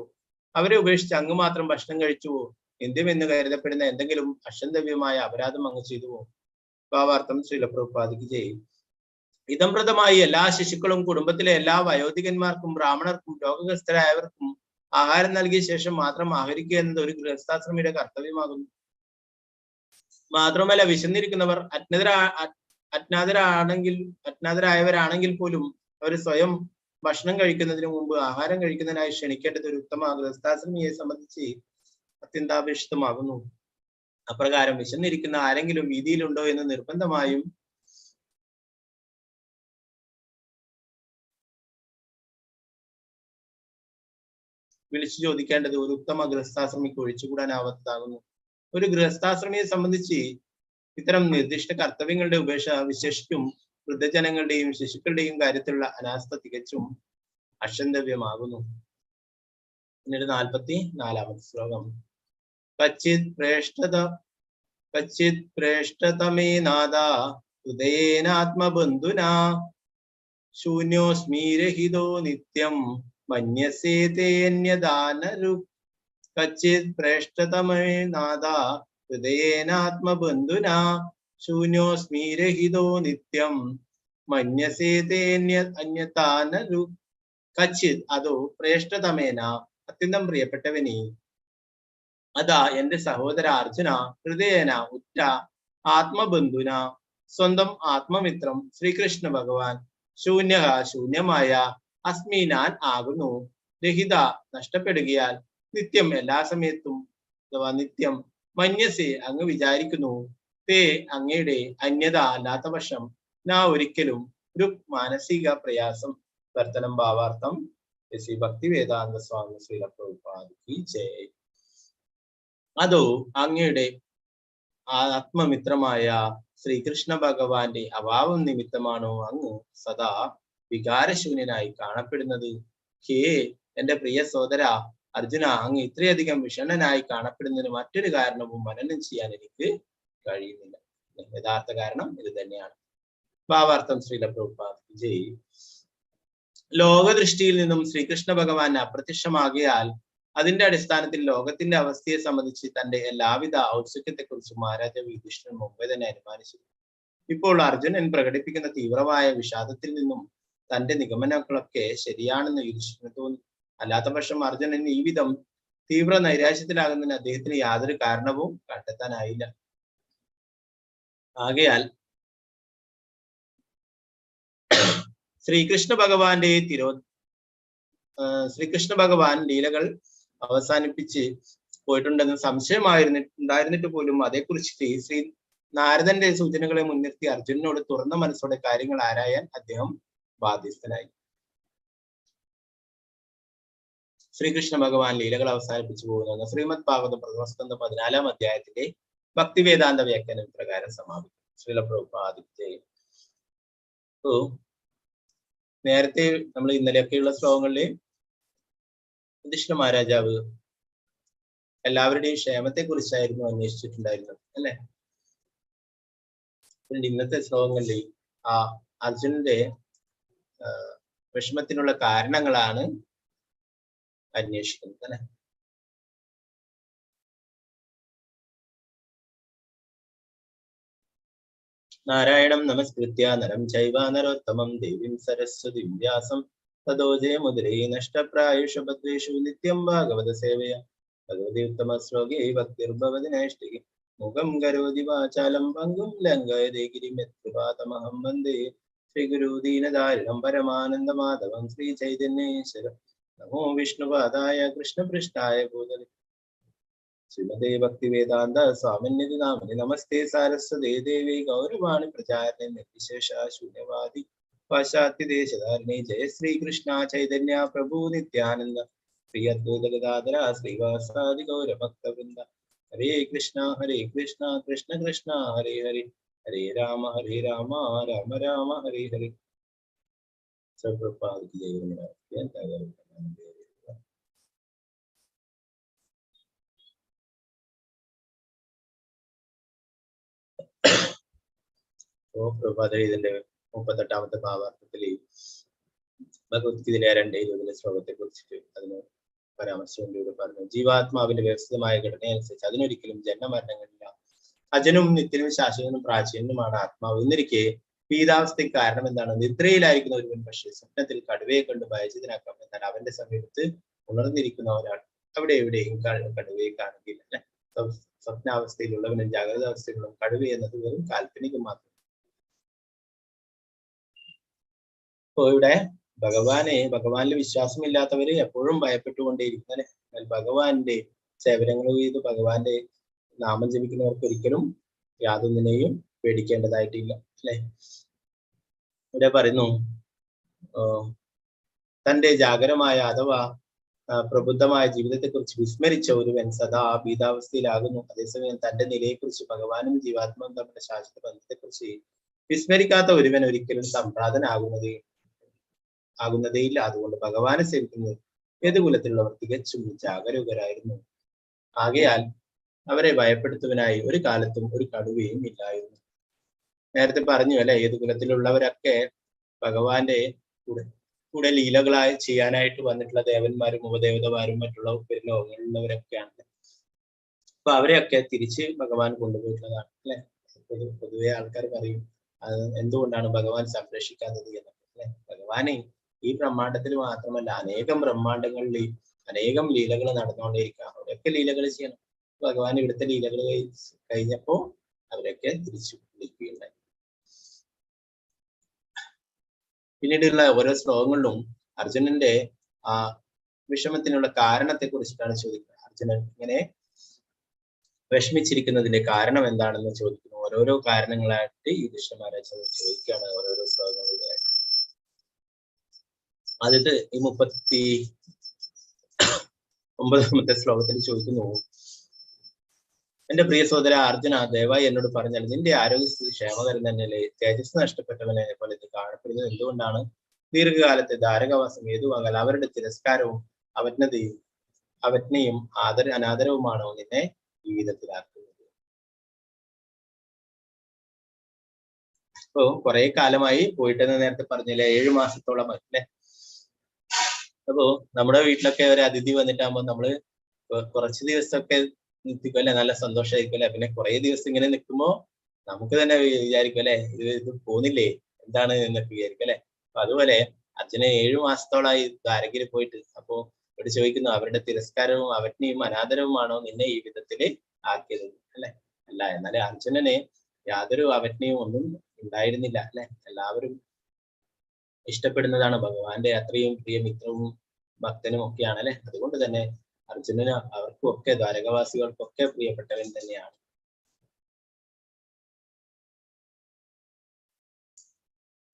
അവരെ ഉപേക്ഷിച്ച് അങ്ങ് മാത്രം ഭക്ഷണം കഴിച്ചുവോ? എന്തുമെന്ന് കരുതപ്പെടുന്ന എന്തെങ്കിലും അക്ഷന്തവ്യമായ അപരാധം അങ്ങ് ചെയ്തുവോ? ഭാവാർത്ഥം ശ്രീല പ്രഭുപാദ് വിജയ്. ഇതംപ്രദമായി എല്ലാ ശിശുക്കളും കുടുംബത്തിലെ എല്ലാ വയോധികന്മാർക്കും ബ്രാഹ്മണർക്കും രോഗഗ്രസ്തരായവർക്കും ആഹാരം നൽകിയ ശേഷം മാത്രം ആഹരിക്കുക എന്നത് ഒരു ഗൃഹസ്ഥാശ്രമിയുടെ കർത്തവ്യമാകുന്നു. മാത്രമല്ല വിശന്നിരിക്കുന്നവർ അജ്ഞാതരായവരാണെങ്കിൽ പോലും അവർ സ്വയം ഭക്ഷണം കഴിക്കുന്നതിന് മുമ്പ് ആഹാരം കഴിക്കുന്നതിനായി ക്ഷണിക്കേണ്ടത് ഒരു ഉത്തമ ഗൃഹസ്ഥാശ്രമിയെ സംബന്ധിച്ച് അത്യന്താപേക്ഷിതമാകുന്നു. അപ്രകാരം വിശന്നിരിക്കുന്ന ആരെങ്കിലും വീതിയിലുണ്ടോ എന്ന് നിർബന്ധമായും വിളിച്ചു ചോദിക്കേണ്ടത് ഒരു ഉത്തമ ഗൃഹസ്ഥാശ്രമിക്ക് ഒഴിച്ചുകൂടാനാവാത്തതാകുന്നു. ഒരു ഗൃഹസ്ഥാശ്രമിയെ സംബന്ധിച്ച് ഇത്തരം നിർദ്ദിഷ്ട കർത്തവ്യങ്ങളുടെ ഉപേക്ഷ വിശേഷിച്ചും വൃദ്ധജനങ്ങളുടെയും ശിശുക്കളുടെയും കാര്യത്തിലുള്ള അനാസ്ഥ തികച്ചും അക്ഷന്തവ്യമാകുന്നു. പിന്നീട് 44-ാമത്തെ ശ്ലോകം. കച്ചിത് പ്രേഷ്ഠതമേ നാദ ഹൃദയേനാത്മബന്ധുനാ ശൂന്യോസ്മീരഹിതോ നിത്യം മന്യസേതേന്യദാനരു. കച്ചിത് പ്രേഷ്ഠതമേ നാദ ഹൃദയേനാത്മബന്ധുനാ ശൂന്യോസ്മീരഹിതോ നിത്യം മന്യസേതേന്യദാനരു. കച്ചിത് അതോ പ്രേഷ്ഠതമേന അത്യന്തം പ്രിയപ്പെട്ടവനെ, അതാ എന്റെ സഹോദര അർജുന, ഹൃദയേന ഉറ്റ, ആത്മബന്ധുന സ്വന്തം ആത്മമിത്രം ശ്രീകൃഷ്ണ ഭഗവാൻ, ശൂന്യ ശൂന്യമായ, അസ്മി ഞാൻ ആകുന്നു, രഹിത നഷ്ടപ്പെടുകയാൽ, നിത്യം എല്ലാ സമയത്തും അഥവാ നിത്യം, മന്യസേ അങ്ങ് വിചാരിക്കുന്നു, തേ അങ്ങയുടെ അന്യത അല്ലാത്ത പക്ഷം, നാ ഒരിക്കലും ഒരു മാനസിക പ്രയാസം. വർത്തനം ഭാവാർത്ഥം ശ്രീ ഭക്തിവേദാന്ത സ്വാമി ശ്രീല പ്രഭുപാദി ജയ്. അതോ അങ്ങയുടെ ആത്മമിത്രമായ ശ്രീകൃഷ്ണ ഭഗവാന്റെ അഭാവം നിമിത്തമാണോ അങ്ങ് സദാ വികാരശൂന്യനായി കാണപ്പെടുന്നത്? ഹേ എന്റെ പ്രിയ സോദര അർജുന, അങ്ങ് ഇത്രയധികം വിഷണ്ണനായി കാണപ്പെടുന്നതിന് മറ്റൊരു കാരണവും മനനം ചെയ്യാൻ എനിക്ക് കഴിയുന്നില്ല. യഥാർത്ഥ കാരണം ഇത് തന്നെയാണ്. ഭാവാർത്ഥം ശ്രീല പ്രഭുപാദി ജയ്. ലോകദൃഷ്ടിയിൽ നിന്നും ശ്രീകൃഷ്ണ ഭഗവാൻ അപ്രത്യക്ഷമാകിയാൽ അതിന്റെ അടിസ്ഥാനത്തിൽ ലോകത്തിന്റെ അവസ്ഥയെ സംബന്ധിച്ച് തന്റെ എല്ലാവിധ ഔത്സുക്യത്തെക്കുറിച്ചും മഹാരാജാവ് യുധിഷ്ഠിരൻ മുമ്പേ തന്നെ അനുമാനിച്ചു. ഇപ്പോൾ അർജുനൻ പ്രകടിപ്പിക്കുന്ന തീവ്രമായ വിഷാദത്തിൽ നിന്നും തന്റെ നിഗമനങ്ങളൊക്കെ ശരിയാണെന്ന് യുധിഷ്ഠിരന് തോന്നി. അല്ലാത്ത പക്ഷം അർജുനൻ ഈ വിധം തീവ്ര നൈരാശ്യത്തിലാകുന്നതിന് അദ്ദേഹത്തിന് യാതൊരു കാരണവും കണ്ടെത്താനായില്ല. ആകയാൽ ശ്രീകൃഷ്ണ ഭഗവാൻ ലീലകൾ അവസാനിപ്പിച്ച് പോയിട്ടുണ്ടെന്ന് സംശയമായിരുന്നിട്ട് പോലും അതേക്കുറിച്ച് ശ്രീ നാരദന്റെ സൂചനകളെ മുൻനിർത്തി അർജുനനോട് തുറന്ന മനസ്സോടെ കാര്യങ്ങൾ ആരായാൻ അദ്ദേഹം ബാധ്യസ്ഥനായി. ശ്രീകൃഷ്ണ ഭഗവാൻ ലീലകൾ അവസാനിപ്പിച്ചു പോകുന്ന ശ്രീമദ് ഭാഗവതം പ്രഥമസ്കന്ധം 14-ാം അധ്യായത്തിന്റെ ഭക്തിവേദാന്ത വ്യാഖ്യാനം പ്രകാരം സമാപിക്കും. ശ്രീല പ്രഭുപാദി ജയ്. നേരത്തെ നമ്മൾ ഇന്നലെയൊക്കെയുള്ള ശ്ലോകങ്ങളിൽ യുധിഷ്ഠിര മഹാരാജാവ് എല്ലാവരുടെയും ക്ഷേമത്തെ കുറിച്ചായിരുന്നു അന്വേഷിച്ചിട്ടുണ്ടായിരുന്നത്, അല്ലെ? ഇന്നത്തെ ശ്ലോകങ്ങളിൽ ആ അർജുനന്റെ വിഷമത്തിനുള്ള കാരണങ്ങളാണ് അന്വേഷിക്കുന്നത്, അല്ലെ? നാരായണം നമസ്കൃത്യ നരം ചൈവ നരോത്തമം ദേവീം സരസ്വതീം വ്യാസം തതോ ജയമുദ്രേ നഷ്ടപ്രായേഷു ഭദ്രേഷു നിത്യം ഭാഗവത സേവയ ഭഗവതി ഉത്തമ ശ്ലോകേ ഭക്തിർഭവതി നൈഷ്ഠികി മുഖം കരോതി വാചാലം പങ്കും ലംഘയതേ ഗിരിമത്കൃപാതമഹം വന്ദേ ശ്രീഗുരു ദീനദാരിണം പരമാനന്ദമാധവം ശ്രീ ചൈതന്യേശ്വര. നമോ വിഷ്ണുപാദായ കൃഷ്ണപൃഷ്ഠായ ഭൂതലേ ശ്രീമതേ ഭക്തിവേദാന്ത സ്വാമിന്യതി നാമിനി നമസ്തേ സാരസ്വതേ ദേവി ഗൗരവാണി പ്രചാരണേ നിർവിശേഷ ശൂന്യവാദി പാശ്ചാത്യദേശധാരിണി. ജയ ശ്രീകൃഷ്ണ ചൈതന്യ പ്രഭു നിത്യാനന്ദ ശ്രീ അദ്വൈത ഗദാധര ശ്രീവാസാദി ഗൗരഭക്തവൃന്ദ. ഹരേ കൃഷ്ണ കൃഷ്ണ കൃഷ്ണ ഹരേ ഹരേ, ഹരേ രാമ രാമ രാമ ഹരേ ഹരേ. സർവപ്രഭാതക്ക് ജയ. പ്രഭാത ഇതിന്റെ 38-ാമത്തെ ഭാവാർത്ഥത്തിൽ ഭഗവത്ഗീതയിലെ 2:20 ശ്ലോകത്തെ കുറിച്ചിട്ട് അതിന് പരാമർശം പറഞ്ഞു. ജീവാത്മാവിന്റെ വ്യവസ്ഥിതമായ ഘടനയനുസരിച്ച് അതിനൊരിക്കലും ജന്മമരണങ്ങളില്ല. അജനും നിത്യനും ശാശ്വതനും പ്രാചീനനുമാണ് ആത്മാവ്. എന്നിരിക്കെ പീതാവസ്ഥയ്ക്ക് കാരണം എന്താണ്? നിദ്രയിലായിരിക്കുന്ന ഒരുവൻ പക്ഷേ സ്വപ്നത്തിൽ കടുവയെ കണ്ട് ഭയചിതനാക്കാം. എന്നാൽ അവന്റെ സമീപത്ത് ഉണർന്നിരിക്കുന്ന ഒരാൾ അവിടെ എവിടെയും കടുവയെ കാണുകയില്ല. അല്ലെ? സ്വപ്നാവസ്ഥയിലുള്ളവനും ജാഗ്രത അവസ്ഥയിലുള്ളവനും കടുവ എന്നത് വെറും കാൽപ്പനികം മാത്രം. അപ്പോ ഇവിടെ ഭഗവാനിൽ വിശ്വാസമില്ലാത്തവര് എപ്പോഴും ഭയപ്പെട്ടുകൊണ്ടേയിരിക്കും. അല്ലെ? എന്നാൽ ഭഗവാന്റെ സേവനങ്ങൾ ചെയ്ത് ഭഗവാന്റെ നാമം ജപിക്കുന്നവർക്ക് ഒരിക്കലും യാതൊന്നിനെയും പേടിക്കേണ്ടതായിട്ടില്ല. അല്ലെ? ഇവിടെ പറയുന്നു, തന്റെ ജാഗരമായ അഥവാ പ്രബുദ്ധമായ ജീവിതത്തെക്കുറിച്ച് വിസ്മരിച്ച ഒരുവൻ സദാ ഭീതാവസ്ഥയിലാകുന്നു. അതേസമയം തന്റെ നിലയെക്കുറിച്ച് ഭഗവാനും ജീവാത്മാവും തമ്മിലുള്ള ശാശ്വത ബന്ധത്തെക്കുറിച്ച് വിസ്മരിക്കാത്ത ഒരുവൻ ഒരിക്കലും ആകുന്നതേയില്ല. അതുകൊണ്ട് ഭഗവാനെ സേവിക്കുന്നത് ഏത് കുലത്തിലുള്ളവർ തികച്ചും ജാഗരൂകരായിരുന്നു. ആകയാൽ അവരെ ഭയപ്പെടുത്തുവാനായി ഒരു കാലത്തും ഒരു കടുവയും ഇല്ലായിരുന്നു. നേരത്തെ പറഞ്ഞു അല്ലെ, ഏത് കുലത്തിലുള്ളവരൊക്കെ ഭഗവാന്റെ കൂടെ ലീലകളായി ചെയ്യാനായിട്ട് വന്നിട്ടുള്ള ദേവന്മാരും ഉപദേവതമാരും മറ്റുള്ള ലോകങ്ങളിലുള്ളവരൊക്കെയാണ്. അപ്പൊ അവരെയൊക്കെ തിരിച്ച് ഭഗവാൻ കൊണ്ടുപോയിട്ടുള്ളതാണ്. അല്ലെ? പൊതുവെ ആൾക്കാർ പറയും എന്തുകൊണ്ടാണ് ഭഗവാൻ സംരക്ഷിക്കാത്തത് എന്നൊക്കെ. അല്ലെ? ഭഗവാനെ ഈ ബ്രഹ്മാണ്ടത്തിൽ മാത്രമല്ല അനേകം ബ്രഹ്മാണ്ടങ്ങളിൽ അനേകം ലീലകൾ നടന്നുകൊണ്ടേയിരിക്കുക. അവരൊക്കെ ലീലകൾ ചെയ്യണം. ഭഗവാൻ ഇവിടുത്തെ ലീലകൾ കഴിഞ്ഞപ്പോ അവരൊക്കെ തിരിച്ചു വിളിക്കുകയുണ്ടായി. പിന്നീടുള്ള ഓരോ ശ്ലോകങ്ങളിലും അർജുനന്റെ ആ വിഷമത്തിനുള്ള കാരണത്തെ കുറിച്ചിട്ടാണ് ചോദിക്കുന്നത്. അർജുനൻ ഇങ്ങനെ വിഷമിച്ചിരിക്കുന്നതിന്റെ കാരണം എന്താണെന്ന് ചോദിക്കുന്നു. ഓരോരോ കാരണങ്ങളായിട്ട് ഈ കൃഷ്ണ മഹാരാജ് ചോദിക്കുകയാണ് ഓരോരോ ശ്ലോകങ്ങളിലായിട്ട്. ആദ്യത്തെ ഈ 39ാമത്തെ ശ്ലോകത്തിൽ ചോദിക്കുന്നു, എന്റെ പ്രിയ സഹോദര അർജുന, ദയവായി എന്നോട് പറഞ്ഞാൽ നിന്റെ ആരോഗ്യസ്ഥിതി ക്ഷേമകരം തന്നെയല്ലേ? തേജസ് നഷ്ടപ്പെട്ടവനെ പോലെ ഇത് കാണപ്പെടുന്നത് എന്തുകൊണ്ടാണ്? ദീർഘകാലത്തെ ധാരകവാസം ഏതുവാകാൽ അവരുടെ തിരസ്കാരവും അവജ്ഞയും അനാദരവുമാണോ നിന്നെ ജീവിതത്തിലാക്കുന്നത്? ഇപ്പോ കുറെ കാലമായി പോയിട്ടെന്ന് നേരത്തെ പറഞ്ഞില്ലേ, 7 മാസത്തോളം അല്ലേ. അപ്പോ നമ്മുടെ വീട്ടിലൊക്കെ ഒരു അതിഥി വന്നിട്ടാകുമ്പോൾ നമ്മള് കുറച്ച് ദിവസമൊക്കെ നിൽക്കും അല്ലെ, നല്ല സന്തോഷമായിരിക്കും അല്ലെ. പിന്നെ കുറെ ദിവസം ഇങ്ങനെ നിൽക്കുമ്പോ നമുക്ക് തന്നെ വിചാരിക്കും അല്ലെ, ഇത് പോകുന്നില്ലേ എന്താണ് എന്നൊക്കെ വിചാരിക്കും അല്ലെ. അപ്പൊ അതുപോലെ അർജുന 7 മാസത്തോളായി ദ്വാരകയിൽ പോയിട്ട്. അപ്പോ ഇവിടെ ചോദിക്കുന്നു, അവരുടെ തിരസ്കാരവും അവജ്ഞയും അനാദരവുമാണോ നിന്നെ ഈ വിധത്തില് ആക്കിയത് അല്ലെ? അല്ല, എന്നാല് അർജുനന് യാതൊരു അവജ്ഞയും ഒന്നും ഉണ്ടായിരുന്നില്ല അല്ലെ. എല്ലാവരും ഇഷ്ടപ്പെടുന്നതാണ്, ഭഗവാന്റെ അത്രയും പ്രിയ മിത്രവും ഭക്തനും ഒക്കെയാണ് അല്ലെ. അതുകൊണ്ട് തന്നെ അർജുനന് അവർക്കും ഒക്കെ ദ്വാരകവാസികൾക്കൊക്കെ പ്രിയപ്പെട്ടവൻ തന്നെയാണ്.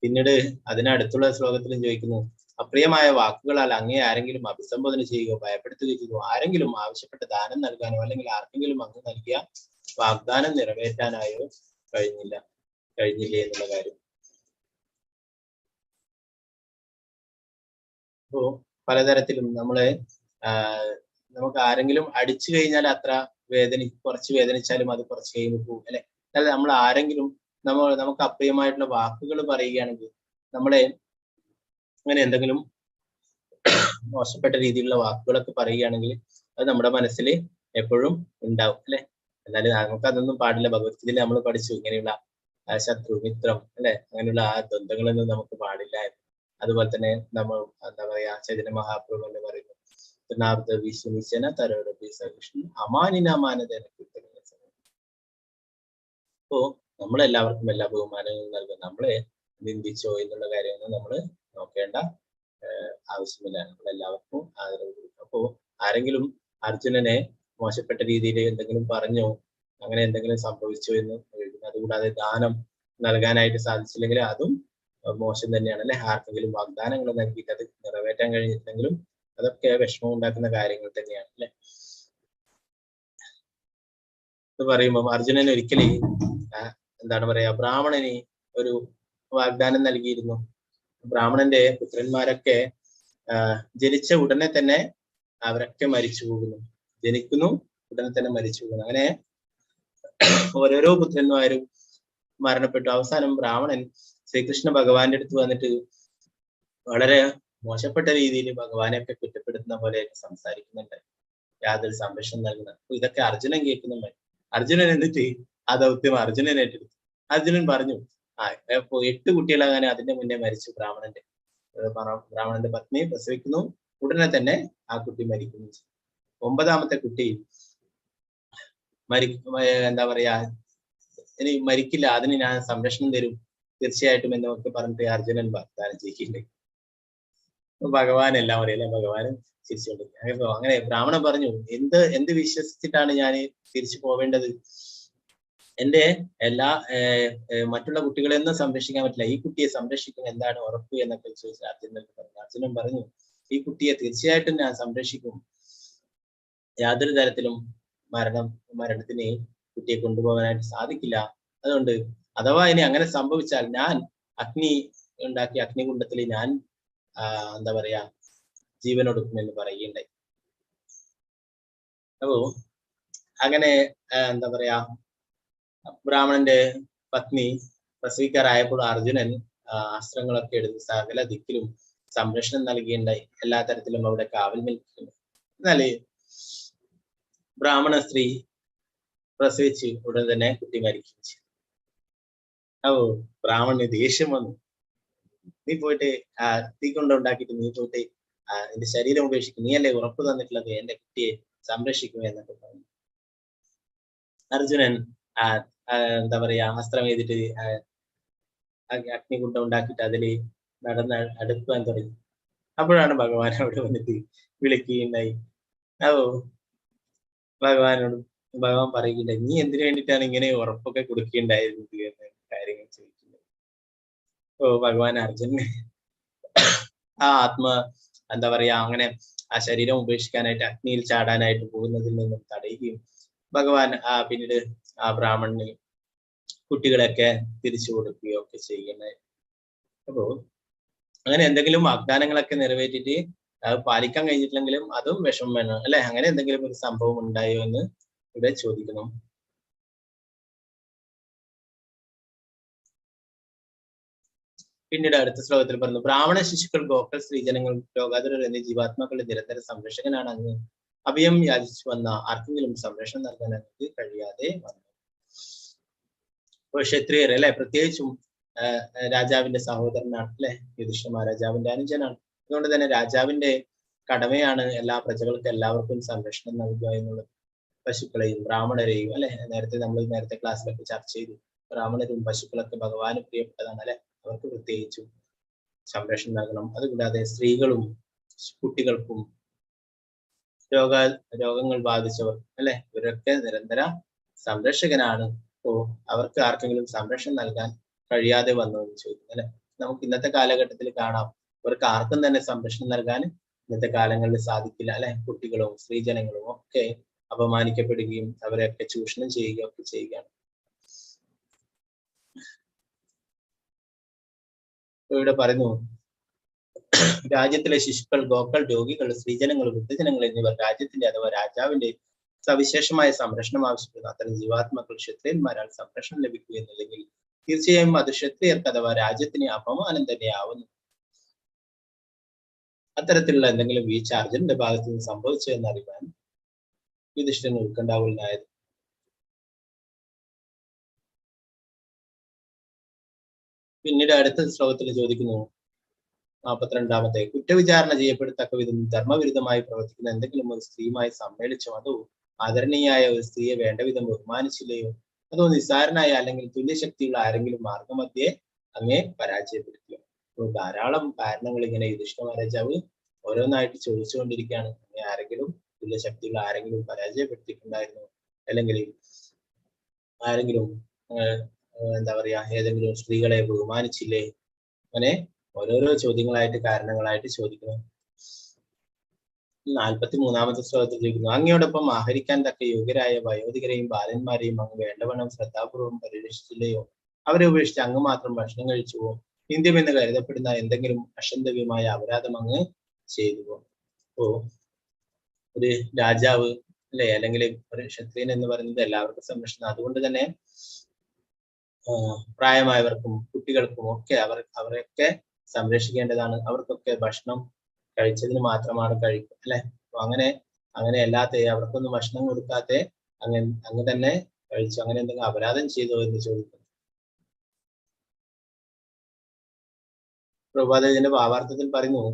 പിന്നീട് അതിനടുത്തുള്ള ശ്ലോകത്തിലും ചോദിക്കുന്നു, അപ്രിയമായ വാക്കുകളാൽ അങ്ങേ ആരെങ്കിലും അഭിസംബോധന ചെയ്യുകയോ ഭയപ്പെടുത്തുകയോ ചെയ്തു? ആരെങ്കിലും ആവശ്യപ്പെട്ട ദാനം നൽകാനോ അല്ലെങ്കിൽ ആർക്കെങ്കിലും അങ്ങ് നൽകിയ വാഗ്ദാനം നിറവേറ്റാനായോ കഴിഞ്ഞില്ലേ എന്നുള്ള കാര്യം. അപ്പോ പലതരത്തിലും നമുക്ക് ആരെങ്കിലും അടിച്ചു കഴിഞ്ഞാൽ അത്ര കുറച്ച് വേദനിച്ചാലും അത് കുറച്ച് കഴിയുമ്പോൾ പോകും അല്ലെ. അല്ലാതെ നമ്മൾ ആരെങ്കിലും നമുക്ക് അപ്രിയമായിട്ടുള്ള വാക്കുകൾ പറയുകയാണെങ്കിൽ, നമ്മളെ അങ്ങനെ എന്തെങ്കിലും മോശപ്പെട്ട രീതിയിലുള്ള വാക്കുകളൊക്കെ പറയുകയാണെങ്കിൽ അത് നമ്മുടെ മനസ്സിൽ എപ്പോഴും ഉണ്ടാവും അല്ലെ. എന്നാലും നമുക്ക് അതൊന്നും പാടില്ല. ഭഗവത്ഗീതയിൽ നമ്മൾ പഠിച്ചു ഇങ്ങനെയുള്ള ശത്രു മിത്രം അല്ലെ, അങ്ങനെയുള്ള ആ ദ്വന്ദ്ങ്ങളൊന്നും നമുക്ക് പാടില്ല. അതുപോലെ തന്നെ നമ്മൾ എന്താ പറയാ, ചൈതന്യ മഹാപ്രഭു എന്ന് പറയുന്നു, അപ്പോ നമ്മളെല്ലാവർക്കും എല്ലാ ബഹുമാനങ്ങളും നൽകും. നമ്മളെ നിന്ദിച്ചോ എന്നുള്ള കാര്യമൊന്നും നമ്മൾ നോക്കേണ്ട ആവശ്യമില്ല. നമ്മളെല്ലാവർക്കും ആദരവ് കൊടുക്കും. അപ്പോ ആരെങ്കിലും അർജുനനെ മോശപ്പെട്ട രീതിയിൽ എന്തെങ്കിലും പറഞ്ഞോ, അങ്ങനെ എന്തെങ്കിലും സംഭവിച്ചോ എന്ന് എഴുതുന്നു. അതുകൂടാതെ ദാനം നൽകാനായിട്ട് സാധിച്ചില്ലെങ്കിൽ അതും മോശം തന്നെയാണ് അല്ലെ. ആർക്കെങ്കിലും വാഗ്ദാനങ്ങൾ നൽകിയിട്ട് അത് നിറവേറ്റാൻ കഴിഞ്ഞില്ലെങ്കിലും അതൊക്കെ വിഷമം ഉണ്ടാക്കുന്ന കാര്യങ്ങൾ തന്നെയാണ് അല്ലെ. എന്ന് പറയുമ്പോൾ അർജുനൻ ഒരിക്കലും എന്താണ് പറയാ, ബ്രാഹ്മണന് ഒരു വാഗ്ദാനം നൽകിയിരുന്നു. ബ്രാഹ്മണന്റെ പുത്രന്മാരൊക്കെ ജനിച്ച ഉടനെ തന്നെ അവരൊക്കെ മരിച്ചു പോകുന്നു, ജനിക്കുന്നു ഉടനെ തന്നെ മരിച്ചു പോകുന്നു. അങ്ങനെ ഓരോരോ പുത്രന്മാരും മരണപ്പെട്ടു. അവസാനം ബ്രാഹ്മണൻ ശ്രീകൃഷ്ണ ഭഗവാന്റെ അടുത്ത് വന്നിട്ട് വളരെ മോശപ്പെട്ട രീതിയിൽ ഭഗവാനെയൊക്കെ കുറ്റപ്പെടുത്തുന്ന പോലെ സംസാരിക്കുന്നുണ്ട്, യാതൊരു സംരക്ഷണം നൽകുന്നത്. അപ്പൊ ഇതൊക്കെ അർജുനൻ കേൾക്കുന്നുണ്ട്. അർജുനൻ എന്നിട്ട് ആ ദൗത്യം അർജുനൻ ഏറ്റെടുത്തു. അർജുനൻ പറഞ്ഞു, അപ്പൊ 8 കുട്ടികൾ അങ്ങനെ അതിന്റെ മുന്നേ മരിച്ചു. ബ്രാഹ്മണന്റെ പത്നി പ്രസവിക്കുന്നു, ഉടനെ തന്നെ ആ കുട്ടി മരിക്കുന്നു. 9ാമത്തെ കുട്ടി എന്താ പറയാ, ഇനി മരിക്കില്ല, അതിന് ഞാൻ സംരക്ഷണം തരും തീർച്ചയായിട്ടും എന്നൊക്കെ പറഞ്ഞിട്ട് അർജുനൻ വാഗ്ദാനം ചെയ്യുന്നുണ്ട്. ഭഗവാൻ എല്ലാം അറിയില്ല, ഭഗവാനും തിരിച്ചുകൊണ്ട് അങ്ങനെ ബ്രാഹ്മണൻ പറഞ്ഞു, എന്ത് വിശ്വസിച്ചിട്ടാണ് ഞാൻ തിരിച്ചു പോവേണ്ടത്? എന്റെ എല്ലാ മറ്റുള്ള കുട്ടികളെയൊന്നും സംരക്ഷിക്കാൻ പറ്റില്ല, ഈ കുട്ടിയെ സംരക്ഷിക്കും, എന്താണ് ഉറപ്പ് എന്നൊക്കെ ചോദിച്ചു അർജുനൻ പറഞ്ഞു. അർജുനൻ പറഞ്ഞു, ഈ കുട്ടിയെ തീർച്ചയായിട്ടും ഞാൻ സംരക്ഷിക്കും, യാതൊരു തരത്തിലും മരണത്തിന് കുട്ടിയെ കൊണ്ടുപോകാനായിട്ട് സാധിക്കില്ല. അതുകൊണ്ട് അഥവാ ഇനി അങ്ങനെ സംഭവിച്ചാൽ ഞാൻ ഉണ്ടാക്കിയ അഗ്നികുണ്ഡത്തിൽ ഞാൻ എന്താ പറയാ ജീവനൊടുക്കുമെന്ന് പറയുകയുണ്ടായി. അപ്പോ അങ്ങനെ എന്താ പറയാ ബ്രാഹ്മണന്റെ പത്നി പ്രസവിക്കാറായപ്പോൾ അർജുനൻ അസ്ത്രങ്ങളൊക്കെ എടുത്ത് സകല ദിക്കിലും സംരക്ഷണം നൽകിയുണ്ടായി, എല്ലാ തരത്തിലും അവിടെ കാവൽ നിൽക്കുന്നു. എന്നാല് ബ്രാഹ്മണ സ്ത്രീ പ്രസവിച്ച് ഉടൻ തന്നെ കുട്ടി മരിക്കുകയും ചെയ്തു. അപ്പോ ബ്രാഹ്മണന് ദേഷ്യം വന്നു, നീ പോയിട്ട് തീ കൊണ്ടുണ്ടാക്കിയിട്ട് നീ പോയിട്ട് എന്റെ ശരീരം ഉപേക്ഷിക്കും, നീയല്ലേ ഉറപ്പ് തന്നിട്ടുള്ളത് എന്റെ കുട്ടിയെ സംരക്ഷിക്കുക എന്നൊക്കെ പറഞ്ഞു. അർജുനൻ എന്താ പറയാ അസ്ത്രം ചെയ്തിട്ട് അഗ്നികുണ്ഡം ഉണ്ടാക്കിയിട്ട് അതിൽ നടന്ന് അടുക്കാൻ തുടങ്ങി. അപ്പോഴാണ് ഭഗവാൻ അവിടെ വന്നിട്ട് വിളിക്കുകയുണ്ടായി. അപ്പോ ഭഗവാൻ പറയുകയുണ്ടായി, നീ എന്തിനു വേണ്ടിയിട്ടാണ് ഇങ്ങനെ ഉറപ്പൊക്കെ കൊടുക്കുകയുണ്ടായിരുന്നത് എന്ന് കാര്യങ്ങൾ ചോദിക്കുന്നത്. ഓ ഭഗവാൻ അർജുനന് എന്താ പറയാ അങ്ങനെ ആ ശരീരം ഉപേക്ഷിക്കാനായിട്ട് അഗ്നിയിൽ ചാടാനായിട്ട് പോകുന്നതിൽ നിന്നും തടയുകയും ഭഗവാൻ പിന്നീട് ആ ബ്രാഹ്മണന് കുട്ടികളെയൊക്കെ തിരിച്ചു കൊടുക്കുകയോ ഒക്കെ ചെയ്യുന്നത്. അപ്പോ അങ്ങനെ എന്തെങ്കിലും വാഗ്ദാനങ്ങളൊക്കെ നിറവേറ്റിട്ട് അത് പാലിക്കാൻ കഴിഞ്ഞിട്ടില്ലെങ്കിലും അതും വിഷമം വേണം അല്ലെ? അങ്ങനെ എന്തെങ്കിലും ഒരു സംഭവം ഉണ്ടായോ എന്ന് ഇവിടെ ചോദിക്കണം. പിന്നീട് അടുത്ത ശ്ലോകത്തിൽ പറഞ്ഞു, ബ്രാഹ്മണ ശിശുക്കൾ, ഗോക്കൾ, സ്ത്രീജനങ്ങൾ, രോഗാതുരർ എന്നീ ജീവാത്മാക്കളുടെ നിരന്തര സംരക്ഷകനാണ് അങ്ങ്. അഭയം യാചിച്ചു വന്ന ആർക്കെങ്കിലും സംരക്ഷണം നൽകാൻ അങ്ങ് കഴിയാതെ വന്നു. അപ്പോൾ ക്ഷത്രിയർ അല്ലെ, പ്രത്യേകിച്ചും രാജാവിന്റെ സഹോദരനാണ് അല്ലെ, യുധിഷ്ഠിര മഹാരാജാവിന്റെ അനുജനാണ്. അതുകൊണ്ട് തന്നെ രാജാവിന്റെ കടമയാണ് എല്ലാ പ്രജകൾക്കും എല്ലാവർക്കും സംരക്ഷണം നൽകുക എന്നുള്ളത്. പശുക്കളെയും ബ്രാഹ്മണരെയും അല്ലെ, നേരത്തെ ക്ലാസ്സിലൊക്കെ ചർച്ച ചെയ്തു. ബ്രാഹ്മണരും പശുക്കളൊക്കെ ഭഗവാന് പ്രിയപ്പെട്ടതാണ് അല്ലെ, അവർക്ക് പ്രത്യേകിച്ചും സംരക്ഷണം നൽകണം. അതുകൂടാതെ സ്ത്രീകളും കുട്ടികൾക്കും രോഗങ്ങൾ ബാധിച്ചവർ അല്ലെ, ഇവരൊക്കെ നിരന്തര സംരക്ഷകനാണ്. അപ്പോ അവർക്ക് ആർക്കെങ്കിലും സംരക്ഷണം നൽകാൻ കഴിയാതെ വന്നു എന്ന് ചോദിക്കുന്നു അല്ലെ. നമുക്ക് ഇന്നത്തെ കാലഘട്ടത്തിൽ കാണാം, അവർക്ക് ആർക്കും തന്നെ സംരക്ഷണം നൽകാൻ ഇന്നത്തെ കാലങ്ങളിൽ സാധിക്കില്ല അല്ലെ. കുട്ടികളും സ്ത്രീജനങ്ങളും ഒക്കെ അപമാനിക്കപ്പെടുകയും അവരെയൊക്കെ ചൂഷണം ചെയ്യുകയും ഒക്കെ ചെയ്യുകയാണ്. ഇവിടെ പറയുന്നു, രാജ്യത്തിലെ ശിശുക്കൾ, ഗോക്കൾ, രോഗികൾ, സ്ത്രീജനങ്ങൾ, വൃദ്ധജനങ്ങൾ എന്നിവർ രാജ്യത്തിന്റെ അഥവാ രാജാവിന്റെ സവിശേഷമായ സംരക്ഷണം ആവശ്യപ്പെടുന്നു. അത്തരം ജീവാത്മാക്കൾ ക്ഷത്രിയന്മാരാൽ സംരക്ഷണം ലഭിക്കുക എന്നില്ലെങ്കിൽ തീർച്ചയായും അത് ക്ഷത്രിയർക്ക് അഥവാ രാജ്യത്തിന് അപമാനം തന്നെയാവുന്നു. അത്തരത്തിലുള്ള എന്തെങ്കിലും വീഴ്ച അർജുനന്റെ ഭാഗത്ത് നിന്ന് സംഭവിച്ചു എന്നറിയാൻ യുധിഷ്ഠിരന് ഉത്കണ്ഠാകുലനായത്. പിന്നീട് അടുത്ത ശ്ലോകത്തിൽ ചോദിക്കുന്നു, 42ാമത്തെ, കുറ്റവിചാരണ ചെയ്യപ്പെടത്തക്ക വിധം ധർമ്മവിരുദ്ധമായി പ്രവർത്തിക്കുന്ന എന്തെങ്കിലും ഒരു സ്ത്രീയുമായി സമ്മേളിച്ചോ, അതോ ആദരണീയായ ഒരു സ്ത്രീയെ വേണ്ട വിധം ബഹുമാനിച്ചില്ലയോ, അതോ നിസ്സാരനായ അല്ലെങ്കിൽ തുല്യശക്തിയുള്ള ആരെങ്കിലും മാർഗമധ്യേ അങ്ങേ പരാജയപ്പെടുത്തിയോ? അപ്പോൾ ധാരാളം കാരണങ്ങൾ ഇങ്ങനെ യുധിഷ്ഠിര മഹാരാജാവ് ഓരോന്നായിട്ട് ചോദിച്ചുകൊണ്ടിരിക്കുകയാണ്. അങ്ങനെ ആരെങ്കിലും തുല്യശക്തിയുള്ള ആരെങ്കിലും പരാജയപ്പെടുത്തിയിട്ടുണ്ടായിരുന്നു, അല്ലെങ്കിൽ ആരെങ്കിലും എന്താ പറയാ ഏതെങ്കിലും സ്ത്രീകളെ ബഹുമാനിച്ചില്ലേ? അങ്ങനെ ഓരോരോ ചോദ്യങ്ങളായിട്ട് കാരണങ്ങളായിട്ട് ചോദിക്കുന്നു. 43ാമത്തെ ശ്ലോകത്തിൽ ചോദിക്കുന്നു, അങ്ങയോടൊപ്പം ആഹരിക്കാൻ തക്ക യോഗ്യരായ വയോധികരെയും ബാലന്മാരെയും അങ്ങ് വേണ്ടവണ്ണം ശ്രദ്ധാപൂർവം പരിരക്ഷിച്ചില്ലയോ? അവരെ ഉപേക്ഷിച്ച് അങ്ങ് മാത്രം ഭക്ഷണം കഴിച്ചുവോ? നിന്ദ്യം എന്ന് കരുതപ്പെടുന്ന എന്തെങ്കിലും അക്ഷന്തവ്യമായ അപരാധം അങ്ങ് ചെയ്തുവോ? അപ്പോ ഒരു രാജാവ് അല്ലെ, അല്ലെങ്കിൽ ഒരു ക്ഷത്രിയൻ എന്ന് പറയുന്നത് എല്ലാവർക്കും സംരക്ഷണം. അതുകൊണ്ട് തന്നെ പ്രായമായവർക്കും കുട്ടികൾക്കും ഒക്കെ അവരൊക്കെ സംരക്ഷിക്കേണ്ടതാണ്. അവർക്കൊക്കെ ഭക്ഷണം കഴിച്ചതിന് മാത്രമാണ് കഴിക്കുക അല്ലെ. അപ്പൊ അങ്ങനെ അല്ലാത്ത അവർക്കൊന്നും ഭക്ഷണം കൊടുക്കാതെ അങ്ങ് തന്നെ കഴിച്ചു, അങ്ങനെ എന്തെങ്കിലും അപരാധം ചെയ്തോ എന്ന് ചോദിക്കുന്നു. പ്രഭുപാദ ഇതിന്റെ ഭാവാർത്ഥത്തിൽ പറയുന്നു,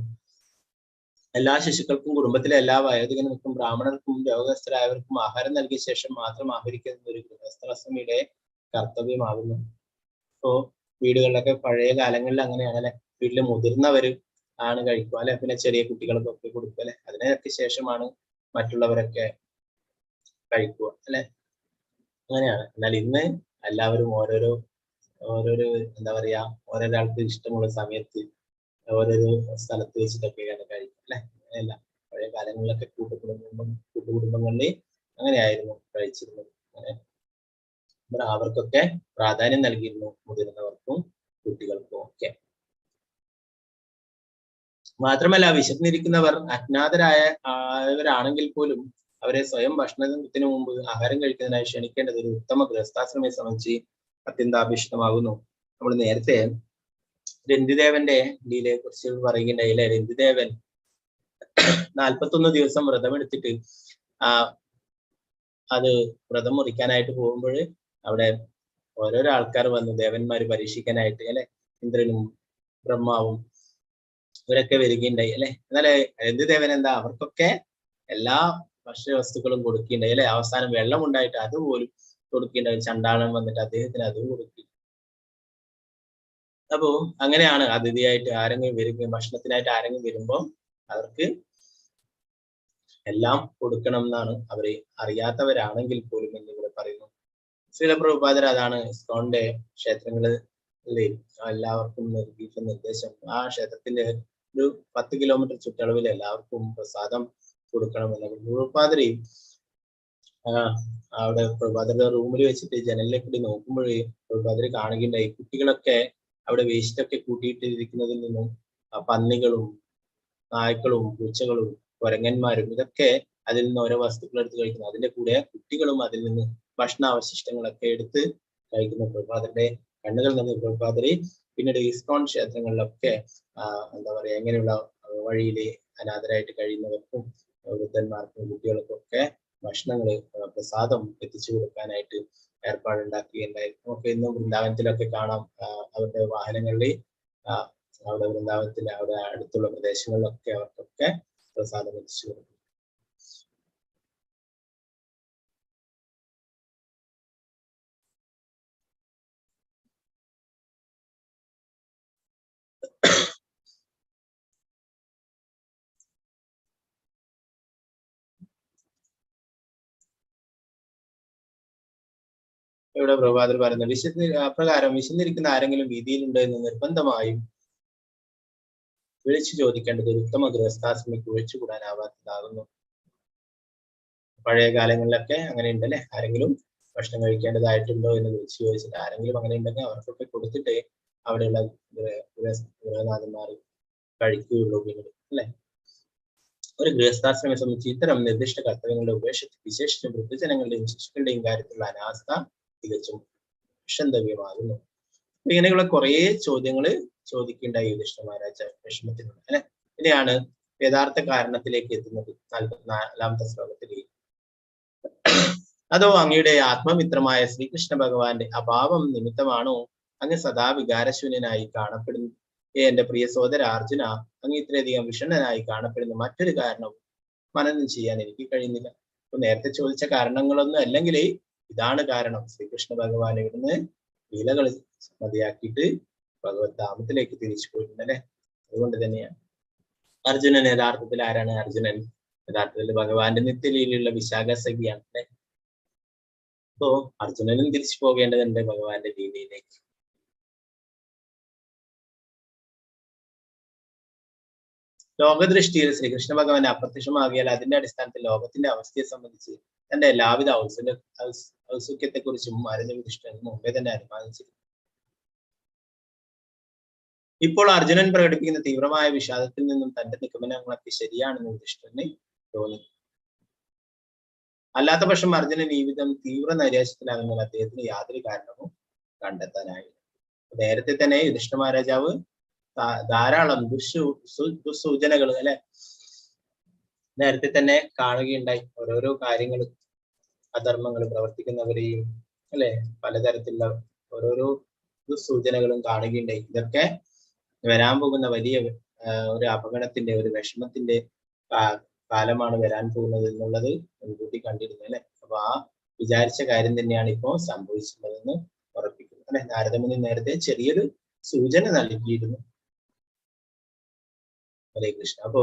എല്ലാ ശിശുക്കൾക്കും കുടുംബത്തിലെ എല്ലാ വയോധികർക്കും ബ്രാഹ്മണർക്കും രോഗഗ്രസ്തരായവർക്കും ആഹാരം നൽകിയ ശേഷം മാത്രം ആഹരിക്കുന്നത് ഒരു ഗൃഹസ്ഥരശ്രമിയുടെ കർത്തവ്യമാകുന്നു. ഇപ്പോ വീടുകളിലൊക്കെ പഴയ കാലങ്ങളിൽ അങ്ങനെയാണ് അല്ലെ, വീട്ടില് മുതിർന്നവര് ആണ് കഴിക്കുക അല്ലെ, പിന്നെ ചെറിയ കുട്ടികൾക്കൊക്കെ കൊടുക്കുക അല്ലെ, അതിനൊക്കെ ശേഷമാണ് മറ്റുള്ളവരൊക്കെ കഴിക്കുക അല്ലെ, അങ്ങനെയാണ്. എന്നാൽ ഇന്ന് എല്ലാവരും ഓരോരോ എന്താ പറയാ, ഓരോരാൾക്ക് ഇഷ്ടമുള്ള സമയത്ത് ഓരോരോ സ്ഥലത്ത് വെച്ചിട്ടൊക്കെയാണ് കഴിക്കുക അല്ലെ, അങ്ങനെയല്ല. പഴയ കാലങ്ങളിലൊക്കെ കൂട്ടുകുടുംബങ്ങളിൽ അങ്ങനെയായിരുന്നു കഴിച്ചിരുന്നത്. അവർക്കൊക്കെ പ്രാധാന്യം നൽകിയിരുന്നു, മുതിർന്നവർക്കും കുട്ടികൾക്കും ഒക്കെ. മാത്രമല്ല വിശന്നിരിക്കുന്നവർ അജ്ഞാതരായവരാണെങ്കിൽ പോലും അവരെ സ്വയം ഭക്ഷണത്തിന് മുമ്പ് ആഹാരം കഴിക്കുന്നതിനായി ക്ഷണിക്കേണ്ടത് ഒരു ഉത്തമ ഗൃഹസ്ഥാശ്രമയെ സംബന്ധിച്ച് അത്യന്താപേക്ഷിതമാകുന്നു. നമ്മൾ നേരത്തെ രന്തിദേവന്റെ ലീലയെ കുറിച്ച് പറയുകയുണ്ടായില്ലേ. രന്തിദേവൻ 41 ദിവസം വ്രതമെടുത്തിട്ട് അത് വ്രതം മുറിക്കാനായിട്ട് പോകുമ്പോൾ അവിടെ ഓരോരോ ആൾക്കാർ വന്നു ദേവന്മാര് പരീക്ഷിക്കാനായിട്ട് അല്ലെ, ഇന്ദ്രനും ബ്രഹ്മാവും ഇവരൊക്കെ വരികയുണ്ടായി അല്ലെ. എന്നാല് രന്തിദേവൻ എന്താ, അവർക്കൊക്കെ എല്ലാ ഭക്ഷ്യവസ്തുക്കളും കൊടുക്കുകയുണ്ടായി അല്ലെ. അവസാനം വെള്ളം ഉണ്ടായിട്ട് അതുപോലും കൊടുക്കുകയുണ്ടായി. ചണ്ടാളൻ വന്നിട്ട് അദ്ദേഹത്തിന് അതും കൊടുക്കി. അപ്പോ അങ്ങനെയാണ് അതിഥിയായിട്ട് ആരെങ്കിലും വരികയും ഭക്ഷണത്തിനായിട്ട് ആരെങ്കിലും വരുമ്പോൾ അവർക്ക് എല്ലാം കൊടുക്കണം എന്നാണ്, അവര് അറിയാത്തവരാണെങ്കിൽ പോലും എന്നിവിടെ പറയുന്നു. ശ്രീല പ്രഭുപാദർ അതാണ് ഇസ്കോണിന്റെ ക്ഷേത്രങ്ങളിൽ എല്ലാവർക്കും നൽകിയിട്ടുള്ള നിർദ്ദേശം. ആ ക്ഷേത്രത്തിന്റെ ഒരു 10 കിലോമീറ്റർ ചുറ്റളവിൽ എല്ലാവർക്കും പ്രസാദം കൊടുക്കണമെന്ന്. പ്രഭുപാദരി അവിടെ പ്രഭുപാദരുടെ റൂമിൽ വെച്ചിട്ട് ജനലിനെ കൂടി നോക്കുമ്പോഴേ പ്രഭുപാദരി കാണുകയുണ്ടായി, കുട്ടികളൊക്കെ അവിടെ വേസ്റ്റൊക്കെ കൂട്ടിയിട്ടിരിക്കുന്നതിൽ നിന്നും പന്നികളും നായ്ക്കളും പൂച്ചകളും കുരങ്ങന്മാരും ഇതൊക്കെ അതിൽ നിന്ന് ഓരോ വസ്തുക്കൾ എടുത്ത് കഴിക്കുന്നു. അതിന്റെ കൂടെ കുട്ടികളും അതിൽ നിന്ന് ഭക്ഷണാവശിഷ്ടങ്ങളൊക്കെ എടുത്ത് കഴിക്കുന്നു. പ്രഭുപാദരുടെ കണ്ണുകൾ നിന്ന് പ്രഭുപാദരി പിന്നീട് ഇസ്കോൺ ക്ഷേത്രങ്ങളിലൊക്കെ എന്താ പറയാ, എങ്ങനെയുള്ള വഴിയിലെ അനാഥരായിട്ട് കഴിയുന്നവർക്കും വൃദ്ധന്മാർക്കും കുട്ടികൾക്കും ഒക്കെ ഭക്ഷണങ്ങൾ പ്രസാദം എത്തിച്ചു കൊടുക്കാനായിട്ട് ഏർപ്പാടുണ്ടാക്കുകയുണ്ടായി. നമുക്ക് ഇന്നും വൃന്ദാവനത്തിലൊക്കെ കാണാം, അവരുടെ വാഹനങ്ങളിൽ അവിടെ വൃന്ദാവനത്തിലെ അവിടെ അടുത്തുള്ള പ്രദേശങ്ങളിലൊക്കെ അവർക്കൊക്കെ പ്രസാദം എത്തിച്ചു കൊടുക്കും. ഇവിടെ പ്രഭാതർ പറയുന്നത്, അപ്രകാരം വിശന്നിരിക്കുന്ന ആരെങ്കിലും വീതിയിലുണ്ടോ എന്ന് നിർബന്ധമായും വിളിച്ചു ചോദിക്കേണ്ടത് ഒരു ഉത്തമ ഗൃഹസ്ഥാശ്രമിക്ക് ഒഴിച്ചുകൂടാനാവാത്തതാകുന്നു. പഴയ കാലങ്ങളിലൊക്കെ അങ്ങനെ ഉണ്ടല്ലേ, ആരെങ്കിലും ഭക്ഷണം കഴിക്കേണ്ടതായിട്ടുണ്ടോ എന്ന് വിളിച്ചു ചോദിച്ചിട്ട് ആരെങ്കിലും അങ്ങനെ ഉണ്ടെങ്കിൽ അവർക്കൊക്കെ കൊടുത്തിട്ട് അവിടെയുള്ള ഗൃഹനാഥന്മാർ കഴിക്കുകയുള്ളൂ പിന്നീട് അല്ലെ. ഒരു ഗൃഹസ്ഥാശ്രമത്തെ സംബന്ധിച്ച് ഇത്തരം നിർദ്ദിഷ്ട കർത്തവ്യങ്ങളുടെ ഉപേക്ഷത്തിൽ വിശേഷിച്ചും വൃദ്ധജനങ്ങളുടെയും ശിശുക്കളുടെയും കാര്യത്തിലുള്ള അനാസ്ഥ തികച്ചും വിഷന്തവ്യമാകുന്നു. ഇങ്ങനെയുള്ള കുറെ ചോദ്യങ്ങള് ചോദിക്കേണ്ടായി യുധിഷ്ഠിര മഹാരാജ വിഷമത്തിനുണ്ട് അല്ലെ. ഇനിയാണ് യഥാർത്ഥ കാരണത്തിലേക്ക് എത്തുന്നത് 44ാമത്തെ ശ്ലോകത്തിൽ. അതോ അങ്ങയുടെ ആത്മമിത്രമായ ശ്രീകൃഷ്ണ ഭഗവാന്റെ അഭാവം നിമിത്തമാണോ അങ്ങ് സദാ വികാരശൂന്യനായി കാണപ്പെടുന്നു? എന്റെ പ്രിയ സോദര അർജുന, അങ്ങ് ഇത്രയധികം വിഷണ്ണനായി കാണപ്പെടുന്ന മറ്റൊരു കാരണവും മനനം ചെയ്യാൻ എനിക്ക് കഴിയുന്നില്ല. അപ്പൊ നേരത്തെ ചോദിച്ച കാരണങ്ങളൊന്നും അല്ലെങ്കിൽ ഇതാണ് കാരണം. ശ്രീകൃഷ്ണ ഭഗവാൻ ഇവിടുന്ന് ലീലകൾ മതിയാക്കിയിട്ട് ഭഗവത് ധാമത്തിലേക്ക് തിരിച്ചു പോയിട്ടുണ്ടല്ലേ. അതുകൊണ്ട് തന്നെയാണ് അർജുനൻ യഥാർത്ഥത്തിൽ ആരാണ്? അർജുനൻ യഥാർത്ഥത്തിൽ ഭഗവാന്റെ നിത്യലീലയുള്ള വിശാഖസഖിയാണ് അല്ലെ. അപ്പോ അർജുനനും തിരിച്ചു പോകേണ്ടതുണ്ട് ഭഗവാന്റെ ലീലയിലേക്ക്. ലോകദൃഷ്ടിയിൽ ശ്രീകൃഷ്ണ ഭഗവാൻ അപ്രത്യക്ഷമാകിയാൽ അതിന്റെ അടിസ്ഥാനത്തിൽ ലോകത്തിന്റെ അവസ്ഥയെ സംബന്ധിച്ച് തന്റെ എല്ലാവിധ ഔത്സുക്യത്തെ കുറിച്ചും അറിഞ്ഞ യുധിഷ്ഠിരൻ മുമ്പേ തന്നെ അനുമാനിച്ചിരുന്നു. ഇപ്പോൾ അർജുനൻ പ്രകടിപ്പിക്കുന്ന തീവ്രമായ വിഷാദത്തിൽ നിന്നും തന്റെ നിഗമനങ്ങളൊക്കെ ശരിയാണെന്ന് യുധിഷ്ഠിരന് തോന്നി. അല്ലാത്ത പക്ഷം അർജുനൻ ഈ വിധം തീവ്ര നൈരാശ്യത്തിലാകുന്നതിൽ അദ്ദേഹത്തിന് യാതൊരു കാരണവും കണ്ടെത്താനായില്ല. നേരത്തെ തന്നെ യുധിഷ്ഠിര മഹാരാജാവ് ധാരാളം ദുസ്സൂചനകൾ അല്ലെ നേരത്തെ തന്നെ കാണുകയുണ്ടായി. ഓരോരോ കാര്യങ്ങൾ, അധർമ്മങ്ങൾ പ്രവർത്തിക്കുന്നവരെയും അല്ലെ പലതരത്തിലുള്ള ഓരോരോ ദുസ്സൂചനകളും കാണുകയുണ്ടായി. ഇതൊക്കെ വരാൻ പോകുന്ന വലിയ ഒരു അപകടത്തിന്റെ, ഒരു വിഷമത്തിന്റെ കാലമാണ് വരാൻ പോകുന്നത് എന്നുള്ളത് മുൻകൂട്ടി കണ്ടിരുന്നു അല്ലെ. അപ്പൊ ആ വിചാരിച്ച കാര്യം തന്നെയാണ് ഇപ്പോൾ സംഭവിച്ചിട്ടുള്ളതെന്ന് ഉറപ്പിക്കുന്നു അല്ലെ. നാരദമുനി നേരത്തെ ചെറിയൊരു സൂചന നൽകിയിരുന്നു. ഹരേ കൃഷ്ണ. അപ്പോ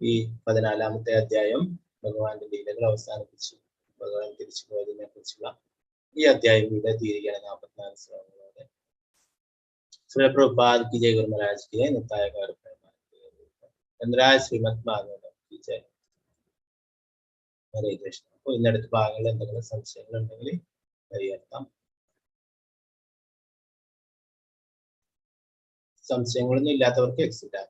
ഈ 14-ാമത്തെ അധ്യായം ഭഗവാന്റെ ലീലകൾ അവസാനിപ്പിച്ചു. ഭഗവാൻ തിരിച്ചു പോയതിനെ കുറിച്ചുള്ള ഈ അധ്യായം ഇവിടെ തീരുകയാണ് 44 ശ്ലോകങ്ങളോടെ. പ്രഭുപാദ് की जय, गुरु महाराज की जय, निताय गौर प्रेमानंद ശ്രീമദ് ഭാഗവതം की जय. ഹരേ കൃഷ്ണ. അപ്പൊ ഇന്നടുത്ത ഭാഗങ്ങളിൽ എന്തെങ്കിലും സംശയങ്ങൾ ഉണ്ടെങ്കിൽ പരിഹരിക്കാം. സംശയങ്ങളൊന്നും ഇല്ലാത്തവർക്ക് എക്സിറ്റ് ആക്കാം.